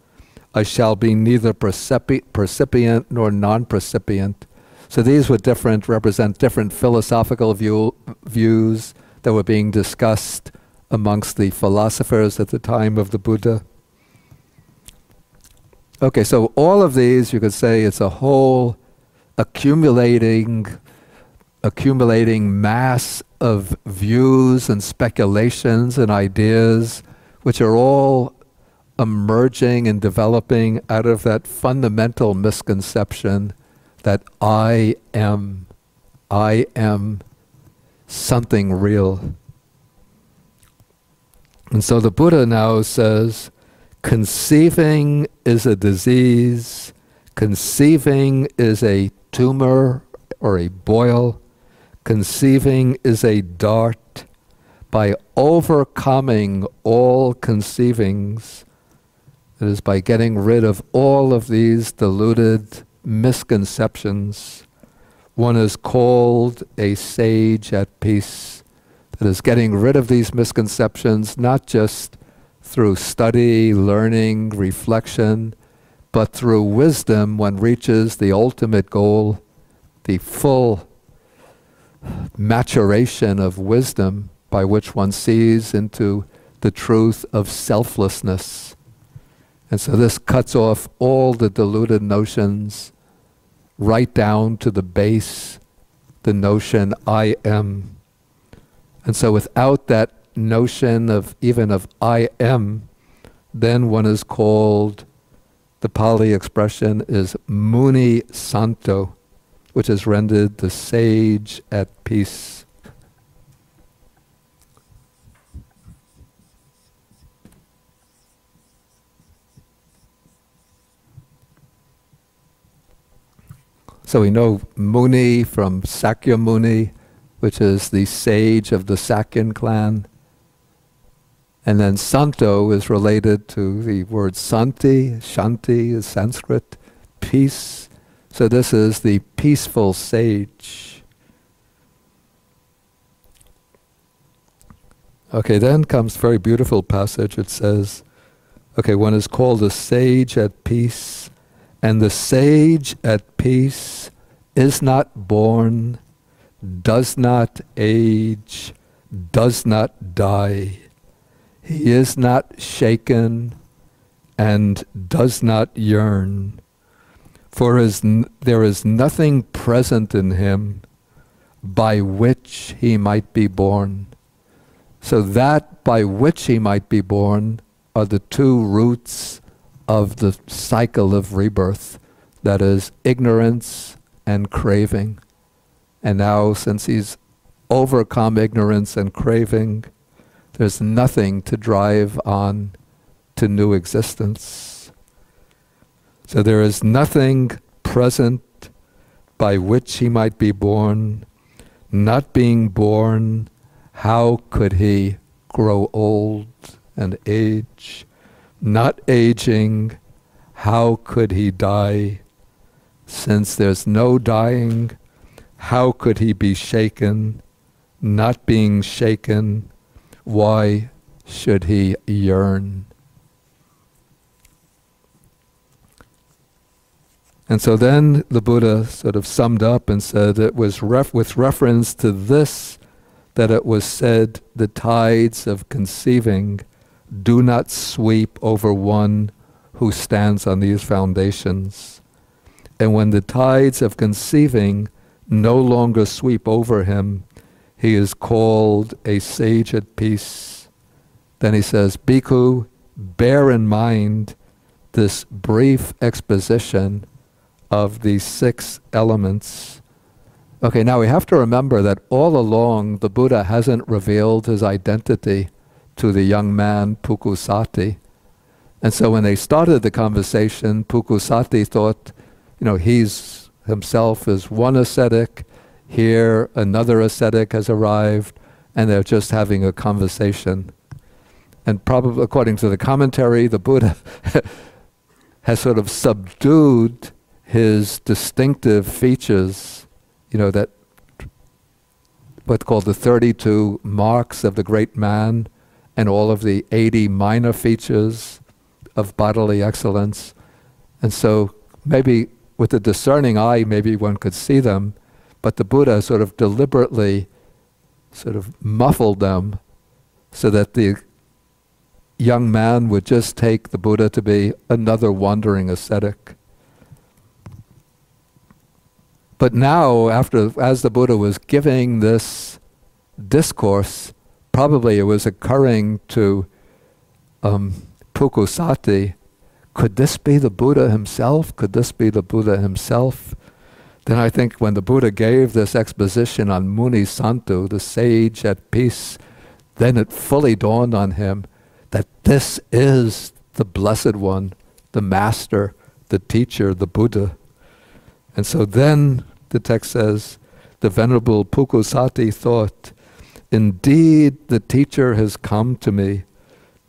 I shall be neither percipient nor non-percipient. So these would represent different philosophical views that were being discussed amongst the philosophers at the time of the Buddha. Okay, so all of these, you could say, it's a whole accumulating mass of views and speculations and ideas, which are all emerging and developing out of that fundamental misconception that I am something real. And so the Buddha now says, conceiving is a disease, conceiving is a tumor or a boil, conceiving is a dart. By overcoming all conceivings, that is, by getting rid of all of these deluded misconceptions, one is called a sage at peace. That is, getting rid of these misconceptions, not just through study, learning, reflection, but through wisdom, one reaches the ultimate goal, the full maturation of wisdom, by which one sees into the truth of selflessness. And so this cuts off all the deluded notions, right down to the base, the notion I am. And so without that notion of even of I am, then one is called, the Pali expression is Muni Santo, which is rendered the sage at peace. So we know Muni from Sakya Muni, which is the sage of the Sakyan clan. And then Santo is related to the word Santi. Shanti is Sanskrit, peace. So this is the peaceful sage. Okay, then comes a very beautiful passage. It says, okay, one is called a sage at peace, and the sage at peace is not born, does not age, does not die. He is not shaken and does not yearn. For there is nothing present in him by which he might be born. So that by which he might be born are the two roots of the cycle of rebirth. That is, ignorance and craving. And now, since he's overcome ignorance and craving, there's nothing to drive on to new existence. So there is nothing present by which he might be born. Not being born, how could he grow old and age? Not aging, how could he die? Since there's no dying, how could he be shaken? Not being shaken, why should he yearn? And so then the Buddha sort of summed up and said it was with reference to this that it was said, the tides of conceiving do not sweep over one who stands on these foundations. And when the tides of conceiving no longer sweep over him, he is called a sage at peace. Then he says, Bhikkhu, bear in mind this brief exposition of these 6 elements. Okay, now we have to remember that all along the Buddha hasn't revealed his identity to the young man Pukkusāti. And so when they started the conversation, Pukkusāti thought, he's himself is one ascetic, here another ascetic has arrived, and they're just having a conversation. And probably, according to the commentary, the Buddha has sort of subdued his distinctive features, that what's called the 32 marks of the great man, and all of the 80 minor features of bodily excellence. And so maybe with a discerning eye, maybe one could see them, but the Buddha sort of deliberately sort of muffled them so that the young man would just take the Buddha to be another wandering ascetic. But now, as the Buddha was giving this discourse, probably it was occurring to Pukkusāti, could this be the Buddha himself? Could this be the Buddha himself? Then I think when the Buddha gave this exposition on Muni Santu, the sage at peace, then it fully dawned on him that this is the Blessed One, the Master, the Teacher, the Buddha. And so then the text says, the Venerable Pukkusāti thought, indeed the Teacher has come to me,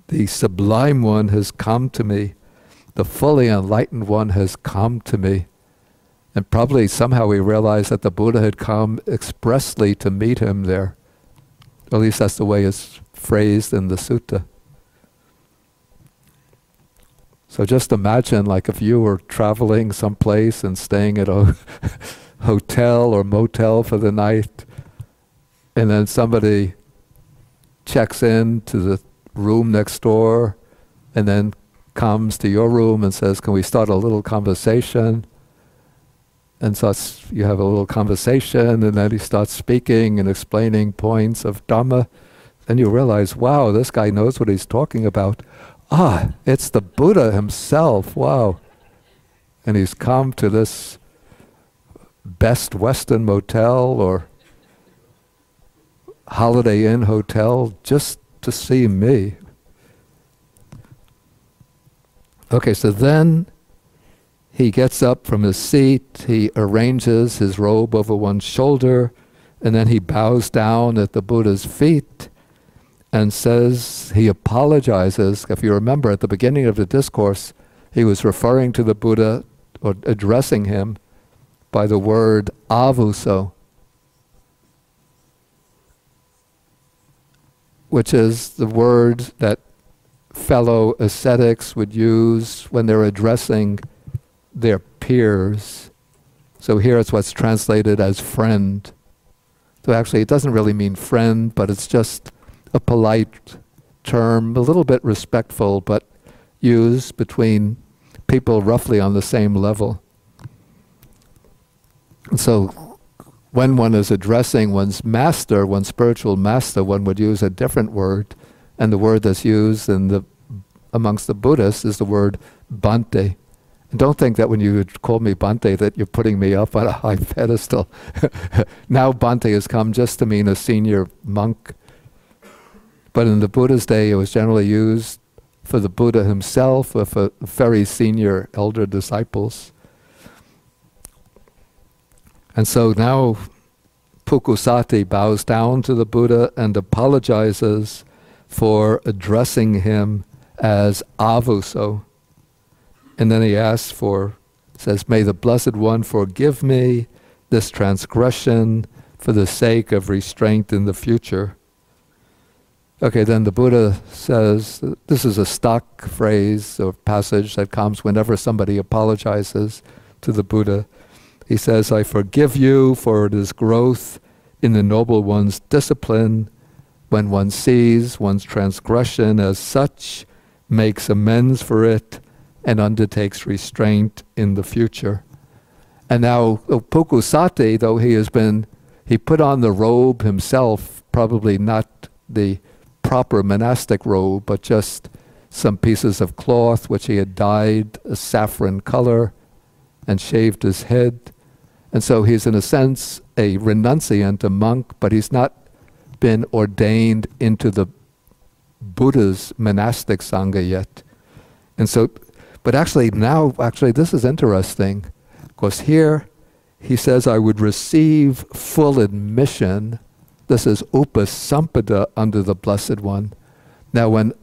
the Sublime One has come to me, the fully enlightened One has come to me. And probably somehow we realized that the Buddha had come expressly to meet him there. At least that's the way it's phrased in the Sutta. So just imagine, like if you were traveling someplace and staying at a hotel or motel for the night, and then somebody checks in to the room next door and then comes to your room and says, can we start a little conversation? And so you have a little conversation, and then he starts speaking and explaining points of Dhamma. Then you realize, wow, this guy knows what he's talking about. Ah, it's the Buddha himself, wow. And he's come to this Best Western motel or Holiday Inn hotel just to see me. Okay, so then he gets up from his seat, he arranges his robe over one shoulder, and then he bows down at the Buddha's feet and says, he apologizes. If you remember at the beginning of the discourse, he was referring to the Buddha or addressing him by the word avuso, which is the word that fellow ascetics would use when they're addressing their peers. So here it's what's translated as friend. So actually it doesn't really mean friend, but it's just a polite term, a little bit respectful, but used between people roughly on the same level. And so when one is addressing one's master, one's spiritual master, one would use a different word, and the word that's used amongst the Buddhists is the word Bhante. And don't think that when you call me Bhante that you're putting me up on a high pedestal. Now Bhante has come just to mean a senior monk. But in the Buddha's day, it was generally used for the Buddha himself or for very senior elder disciples. And so now Pukkusāti bows down to the Buddha and apologizes for addressing him as avuso. And then he says, may the Blessed One forgive me this transgression for the sake of restraint in the future. Okay, then the Buddha says, this is a stock phrase or passage that comes whenever somebody apologizes. to the Buddha. He says, I forgive you, for it is growth in the Noble One's discipline when one sees one's transgression as such, makes amends for it, and undertakes restraint in the future. And now Pukkusāti, though he put on the robe himself, probably not the proper monastic robe, but just some pieces of cloth which he had dyed a saffron color and shaved his head. And so he's in a sense a renunciant, a monk, but he's not been ordained into the Buddha's monastic sangha yet. And so, but actually this is interesting, because here he says, I would receive full admission. This is upasampada under the Blessed One. Now in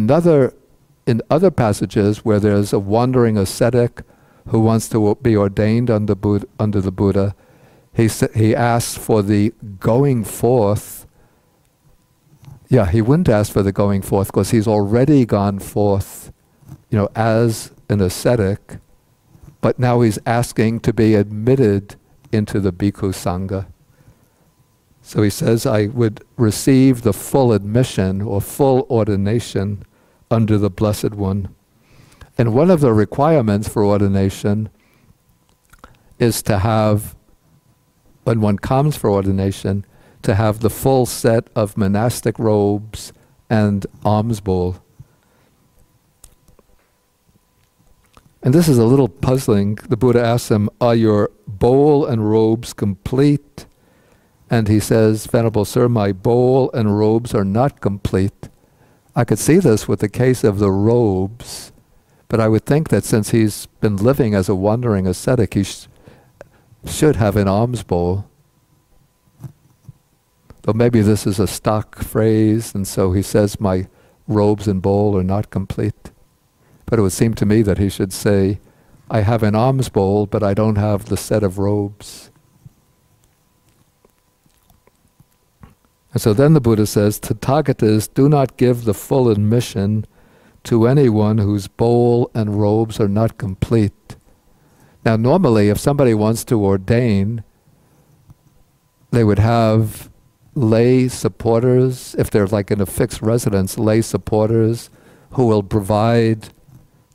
other passages where there's a wandering ascetic who wants to be ordained under the Buddha, he asks for the going forth. Yeah, he wouldn't ask for the going forth because he's already gone forth, as an ascetic, but now he's asking to be admitted into the Bhikkhu Sangha. So he says, I would receive the full admission or full ordination under the Blessed One. And one of the requirements for ordination is to have, when one comes for ordination, to have the full set of monastic robes and alms bowl. And this is a little puzzling. The Buddha asks him, are your bowl and robes complete? And he says, Venerable Sir, my bowl and robes are not complete. I could see this with the case of the robes, but I would think that since he's been living as a wandering ascetic, he should have an alms bowl. Though maybe this is a stock phrase, and so he says, my robes and bowl are not complete. But it would seem to me that he should say, I have an alms bowl, but I don't have the set of robes. And so then the Buddha says, Tathagatas do not give the full admission to anyone whose bowl and robes are not complete. Now normally, if somebody wants to ordain, they would have lay supporters, if they're like in a fixed residence, lay supporters who will provide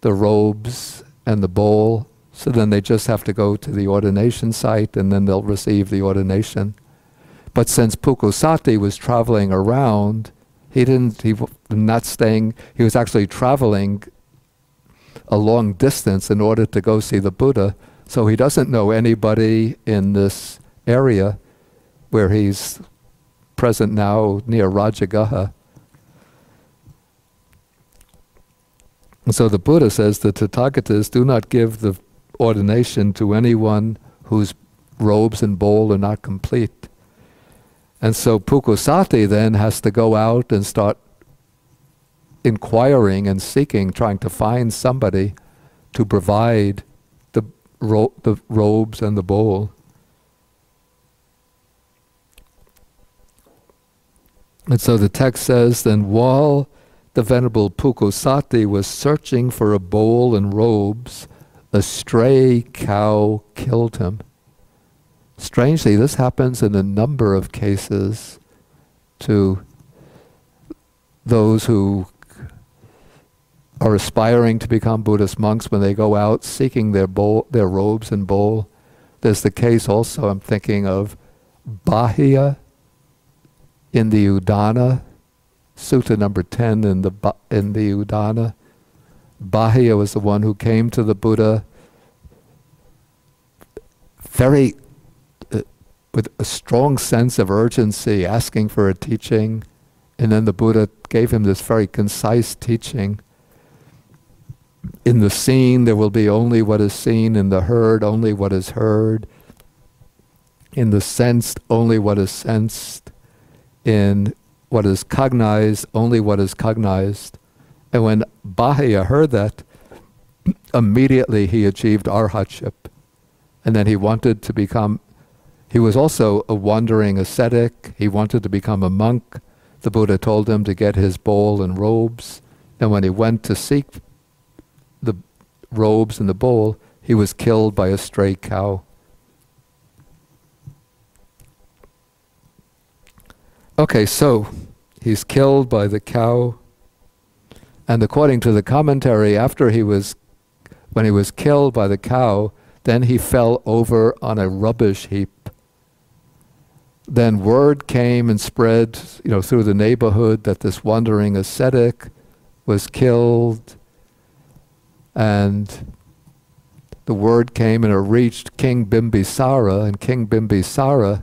the robes and the bowl. So then they just have to go to the ordination site and then they'll receive the ordination. But since Pukkusāti was traveling around, he was actually traveling a long distance in order to go see the Buddha. So he doesn't know anybody in this area where he's present now near Rajagaha. And so the Buddha says the Tathagatas do not give the ordination to anyone whose robes and bowl are not complete. And so Pukkusāti then has to go out and start inquiring and seeking, trying to find somebody to provide the robes and the bowl. And so the text says, then while the Venerable Pukkusāti was searching for a bowl and robes, a stray cow killed him. Strangely, this happens in a number of cases to those who are aspiring to become Buddhist monks when they go out seeking their robes and bowl. There's the case also, I'm thinking of Bahia in the Udana, Sutta number 10 in the Udana. Bahia was the one who came to the Buddha very with a strong sense of urgency, asking for a teaching, and then the Buddha gave him this very concise teaching. In the seen, there will be only what is seen. In the heard, only what is heard. In the sensed, only what is sensed. In what is cognized, only what is cognized. And when Bahia heard that, immediately he achieved arahantship. And then he wanted to become, he was also a wandering ascetic. He wanted to become a monk. The Buddha told him to get his bowl and robes. And when he went to seek the robes and the bowl, he was killed by a stray cow. Okay, so he's killed by the cow, and according to the commentary, when he was killed by the cow, then he fell over on a rubbish heap. Then word came and spread, through the neighborhood that this wandering ascetic was killed, and the word came and it reached King Bimbisara, and King Bimbisara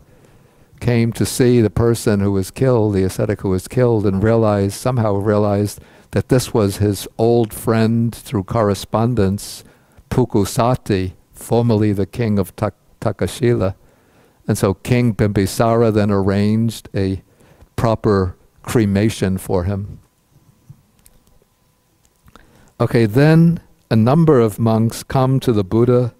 came to see the person who was killed, the ascetic who was killed, and somehow realized that this was his old friend through correspondence, Pukkusāti, formerly the king of Takashila. And so King Bimbisara then arranged a proper cremation for him. Okay, then a number of monks come to the Buddha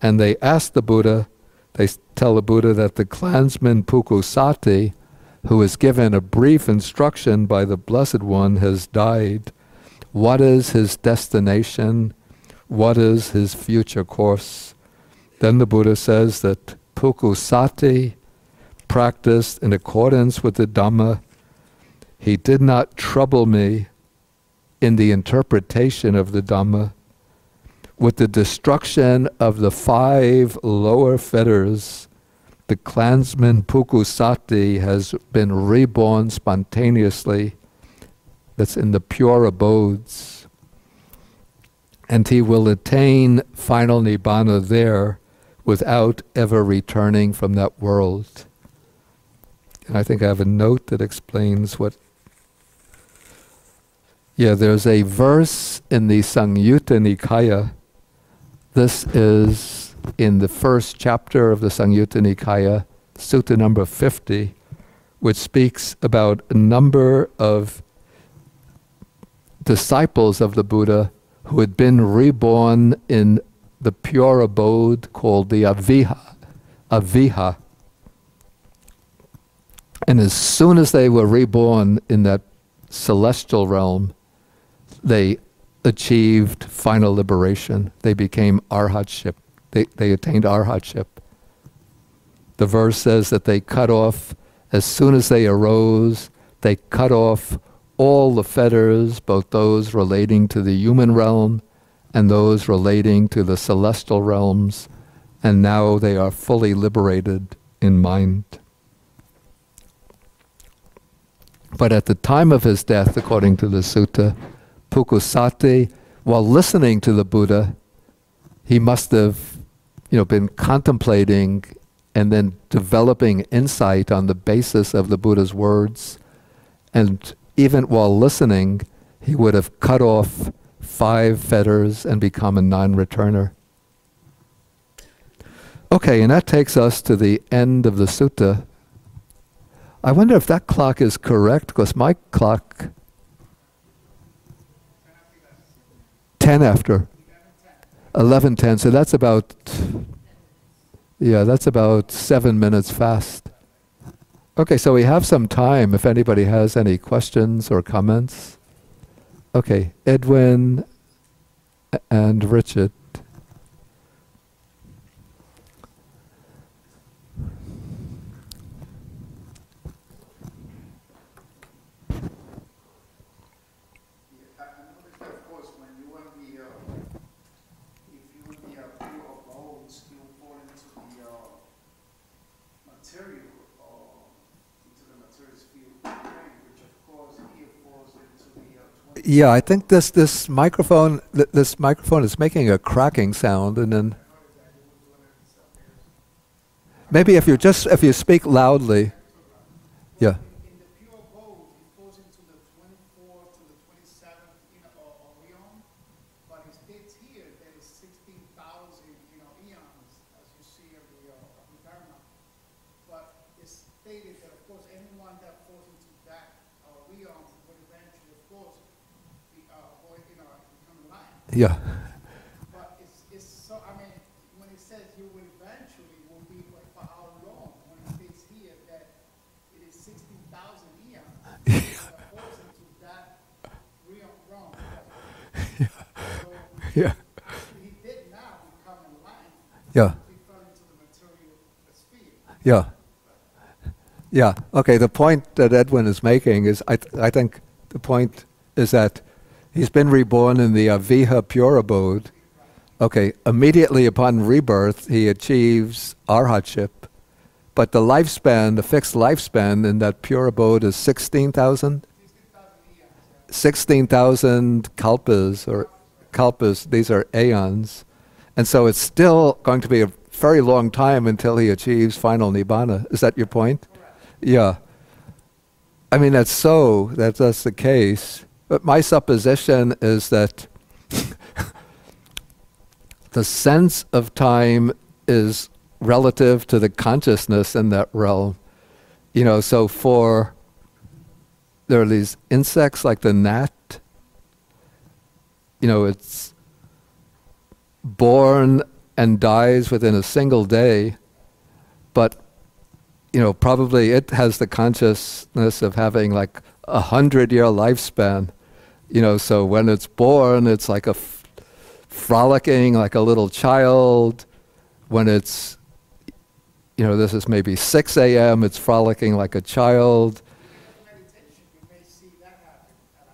and they ask the Buddha, they tell the Buddha that the clansman Pukkusāti, who was given a brief instruction by the Blessed One, has died. What is his destination? What is his future course? Then the Buddha says that Pukkusāti practiced in accordance with the Dhamma. He did not trouble me in the interpretation of the Dhamma. With the destruction of the 5 lower fetters, the clansman Pukkusāti has been reborn spontaneously. That's in the pure abodes. And he will attain final Nibbana there without ever returning from that world. And I think I have a note that explains what... Yeah, there's a verse in the Samyutta Nikaya. This is in the first chapter of the Samyutta Nikaya, Sutta number 50, which speaks about a number of disciples of the Buddha who had been reborn in the pure abode called the Aviha. And as soon as they were reborn in that celestial realm, they achieved final liberation. They became arahantship. They attained arahantship. The verse says that they cut off, as soon as they arose, they cut off all the fetters, both those relating to the human realm and those relating to the celestial realms, and now they are fully liberated in mind. But at the time of his death, according to the sutta, Pukkusāti, while listening to the Buddha, he must have, been contemplating and then developing insight on the basis of the Buddha's words. And even while listening, he would have cut off 5 fetters and become a non-returner. Okay, and that takes us to the end of the sutta. I wonder if that clock is correct, because my clock... 10 after. 11:10, so that's about... Yeah, that's about 7 minutes fast. Okay, so we have some time if anybody has any questions or comments. Okay, Edwin and Richard. Yeah, I think this microphone is making a cracking sound, and then maybe if you speak loudly, yeah. In the pure gold, it goes into the 24th to the 27th, Orion, but it states here that it's 16,000, eons, as you see in the Dharma. But it's stated that, of course, anyone that falls into that Orion will eventually, of course, become light. Yeah. But it's so, when it says you will eventually, will be for how long? When it states here that it is 16,000 eons, that falls into that realm. Yeah. So he did now Yeah. referring to the material sphere. Yeah. Yeah. Okay. The point that Edwin is making is, I think the point is that he's been reborn in the Aviha pure abode. Okay. Immediately upon rebirth, he achieves arahantship, but the lifespan, the fixed lifespan in that pure abode is 16,000. 16,000 kalpas, or kalpas. These are aeons, and so it's still going to be a very long time until he achieves final nibbana. Is that your point? Yeah. I mean, that's the case. But my supposition is that the sense of time is relative to the consciousness in that realm. So there are these insects like the gnat. It's born and dies within a single day, but probably it has the consciousness of having like 100-year lifespan. So when it's born, it's like frolicking like a little child. When it's, this is maybe 6 a.m., it's frolicking like a child. Meditation, you may see that happen.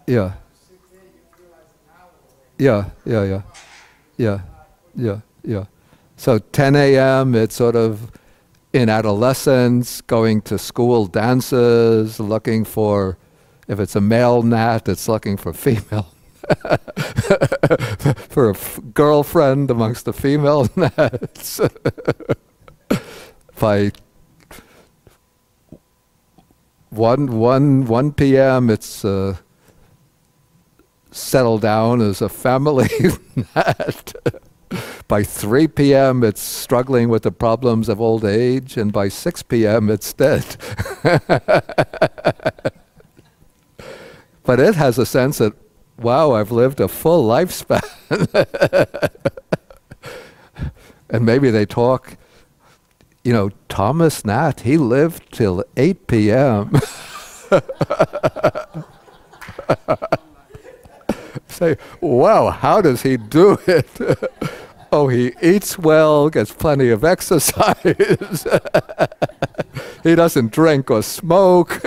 Yeah. Sit there, you realize an hour already. Yeah. So 10 a.m., it's sort of in adolescence, going to school dances, looking for, if it's a male gnat, it's looking for female, for a girlfriend amongst the female gnats. By 1 p.m., it's settled down as a family gnat. By 3 p.m., it's struggling with the problems of old age, and by 6 p.m., it's dead. But it has a sense that, wow, I've lived a full lifespan. And maybe they talk, Thomas Nat, he lived till 8 p.m. Say, wow, how does he do it? Oh, he eats well, gets plenty of exercise. He doesn't drink or smoke.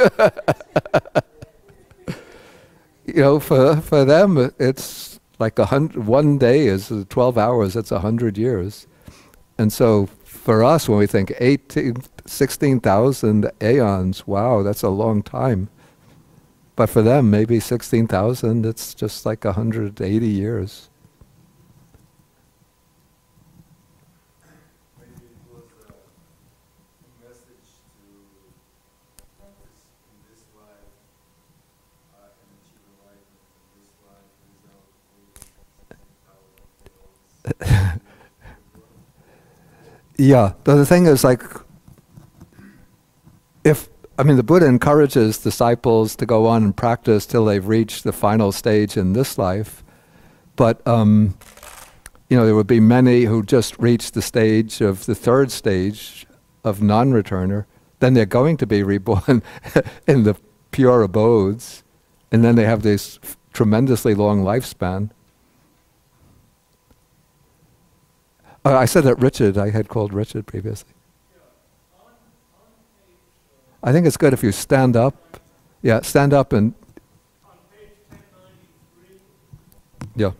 For them, it's like 1 day is 12 hours, it's 100 years. And so for us, when we think 16,000 aeons, wow, that's a long time. But for them, maybe 16,000, it's just like 180 years. Maybe it was a message to practice in this life and achieve enlightenment in this life without losing 16,000 Yeah, the thing is, like, the Buddha encourages disciples to go on and practice till they've reached the final stage in this life. But, there would be many who just reach the stage of the third stage of non-returner. Then they're going to be reborn in the pure abodes. And then they have this tremendously long lifespan. I said that Richard, I had called Richard previously. I think it's good if you stand up. Yeah, stand up and... On page 1093, Yeah.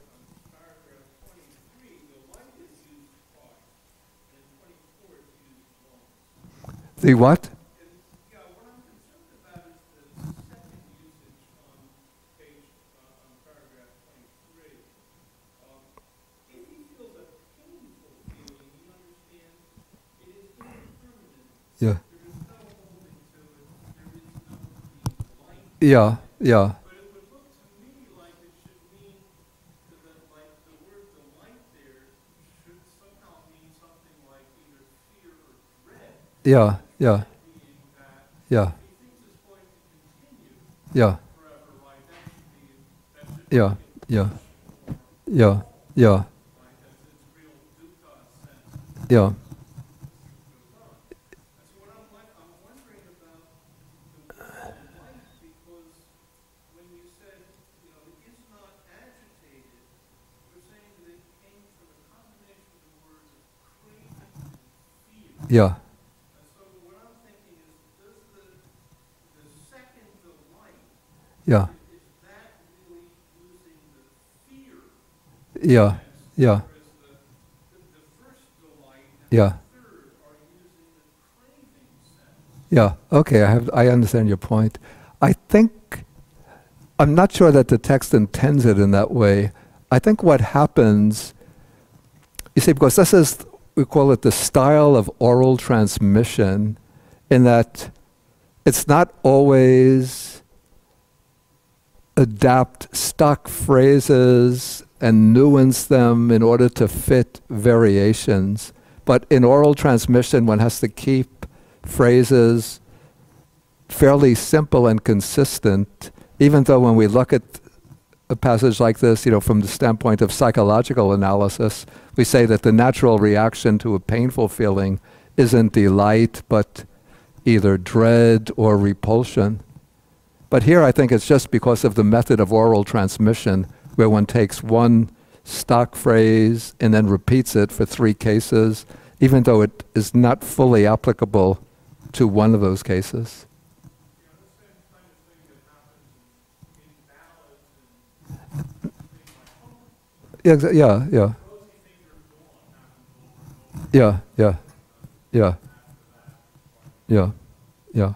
paragraph 23, the light is used twice, and 24 is used once. The what? And, what I'm concerned about is the second usage on page, on paragraph 23. If he feels a painful feeling, he understands it is impermanent. Yeah. There is no holding to it. There is no being light. Yeah, yeah. But it would look to me like it should mean that, like, the word delight there should somehow mean something like either fear or dread. Yeah, yeah, Being that yeah, if he thinks it's going to continue yeah, forever, right, that should yeah, be yeah, yeah, yeah, right, that's its real dukkha sense yeah. goes on. And so I'm wondering about the word delight, because when you said, it is not agitated, you're saying that it came from a combination of the words of craving Yeah. And so what I'm thinking is, does the second delight, Yeah. is that really using the fear Yeah. sense, Yeah. whereas the first delight and Yeah. the third are using the craving sense? Yeah. Okay. I understand your point. I think I'm not sure that the text intends it in that way. I think what happens, you see, because this is, we call it the style of oral transmission, in that it's not always adapt stock phrases and nuance them in order to fit variations. But in oral transmission, one has to keep phrases fairly simple and consistent, even though when we look at a passage like this, from the standpoint of psychological analysis, we say that the natural reaction to a painful feeling isn't delight, but either dread or repulsion. But here I think it's just because of the method of oral transmission, where one takes one stock phrase and then repeats it for 3 cases, even though it is not fully applicable to one of those cases. Yeah, yeah, yeah. Yeah, yeah, yeah, yeah, yeah.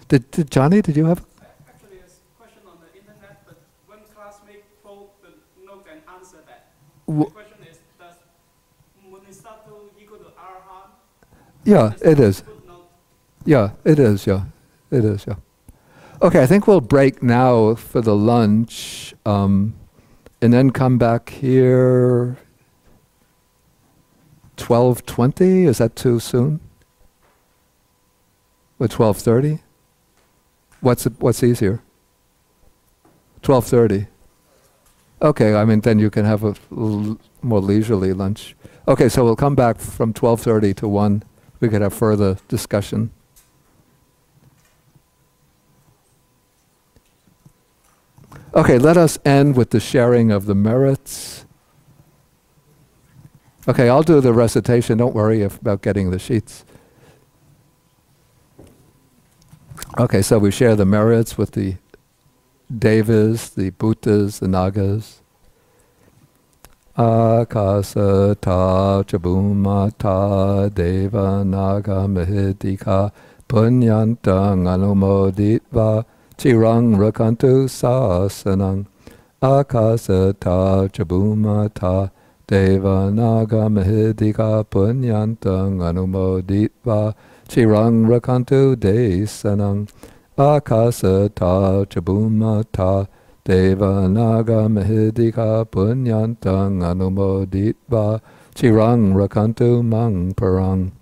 Did Johnny, did you have? Actually, it's a question on the internet, but one classmate quote the note and answer that. The question is, does Bodhisattva equal to arahant? Yeah, it is. Yeah, it is, yeah. It is, yeah. Okay, I think we'll break now for the lunch, and then come back here 12:20. Is that too soon? Or 12:30? What's easier? 12:30. Okay, I mean then you can have a more leisurely lunch. Okay, so we'll come back from 12:30 to 1. We could have further discussion. Okay, let us end with the sharing of the merits. Okay, I'll do the recitation. Don't worry about getting the sheets. Okay, so we share the merits with the devas, the bhutas, the nagas. Akasata chabhumata deva naga mahidika punyantang anumoditva chirang rakantu sasanang. Akasata chabhumata deva naga mahidika punyantang anumoditva chirang rakantu desanang. Akasata chabhumata deva naga mahidika punyantang anumoditva chirang rakantu mang parang.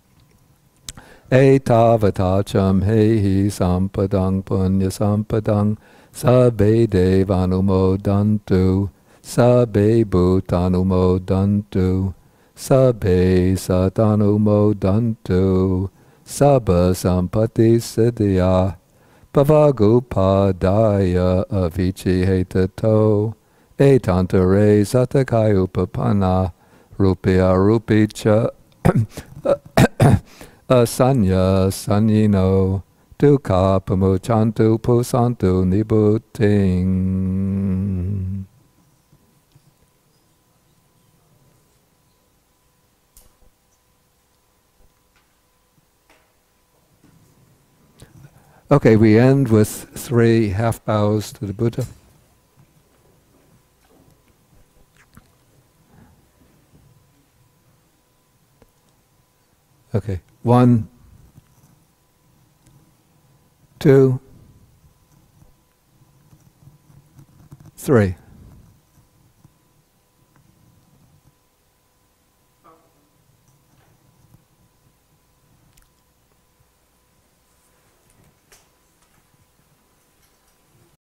Etavatacham hehi sampadang punya sampadang sabbe devanumodantu sabbe bhutanumodantu sabbe satanumodantu sabba sampati siddhya Bhavagupadaya avici hetato etantare satakayupapana rupya rupicha asanya sanyino dukkha pamuchantu pusantu nibuting. Okay, we end with 3 half bows to the Buddha. Okay, 1, 2, 3.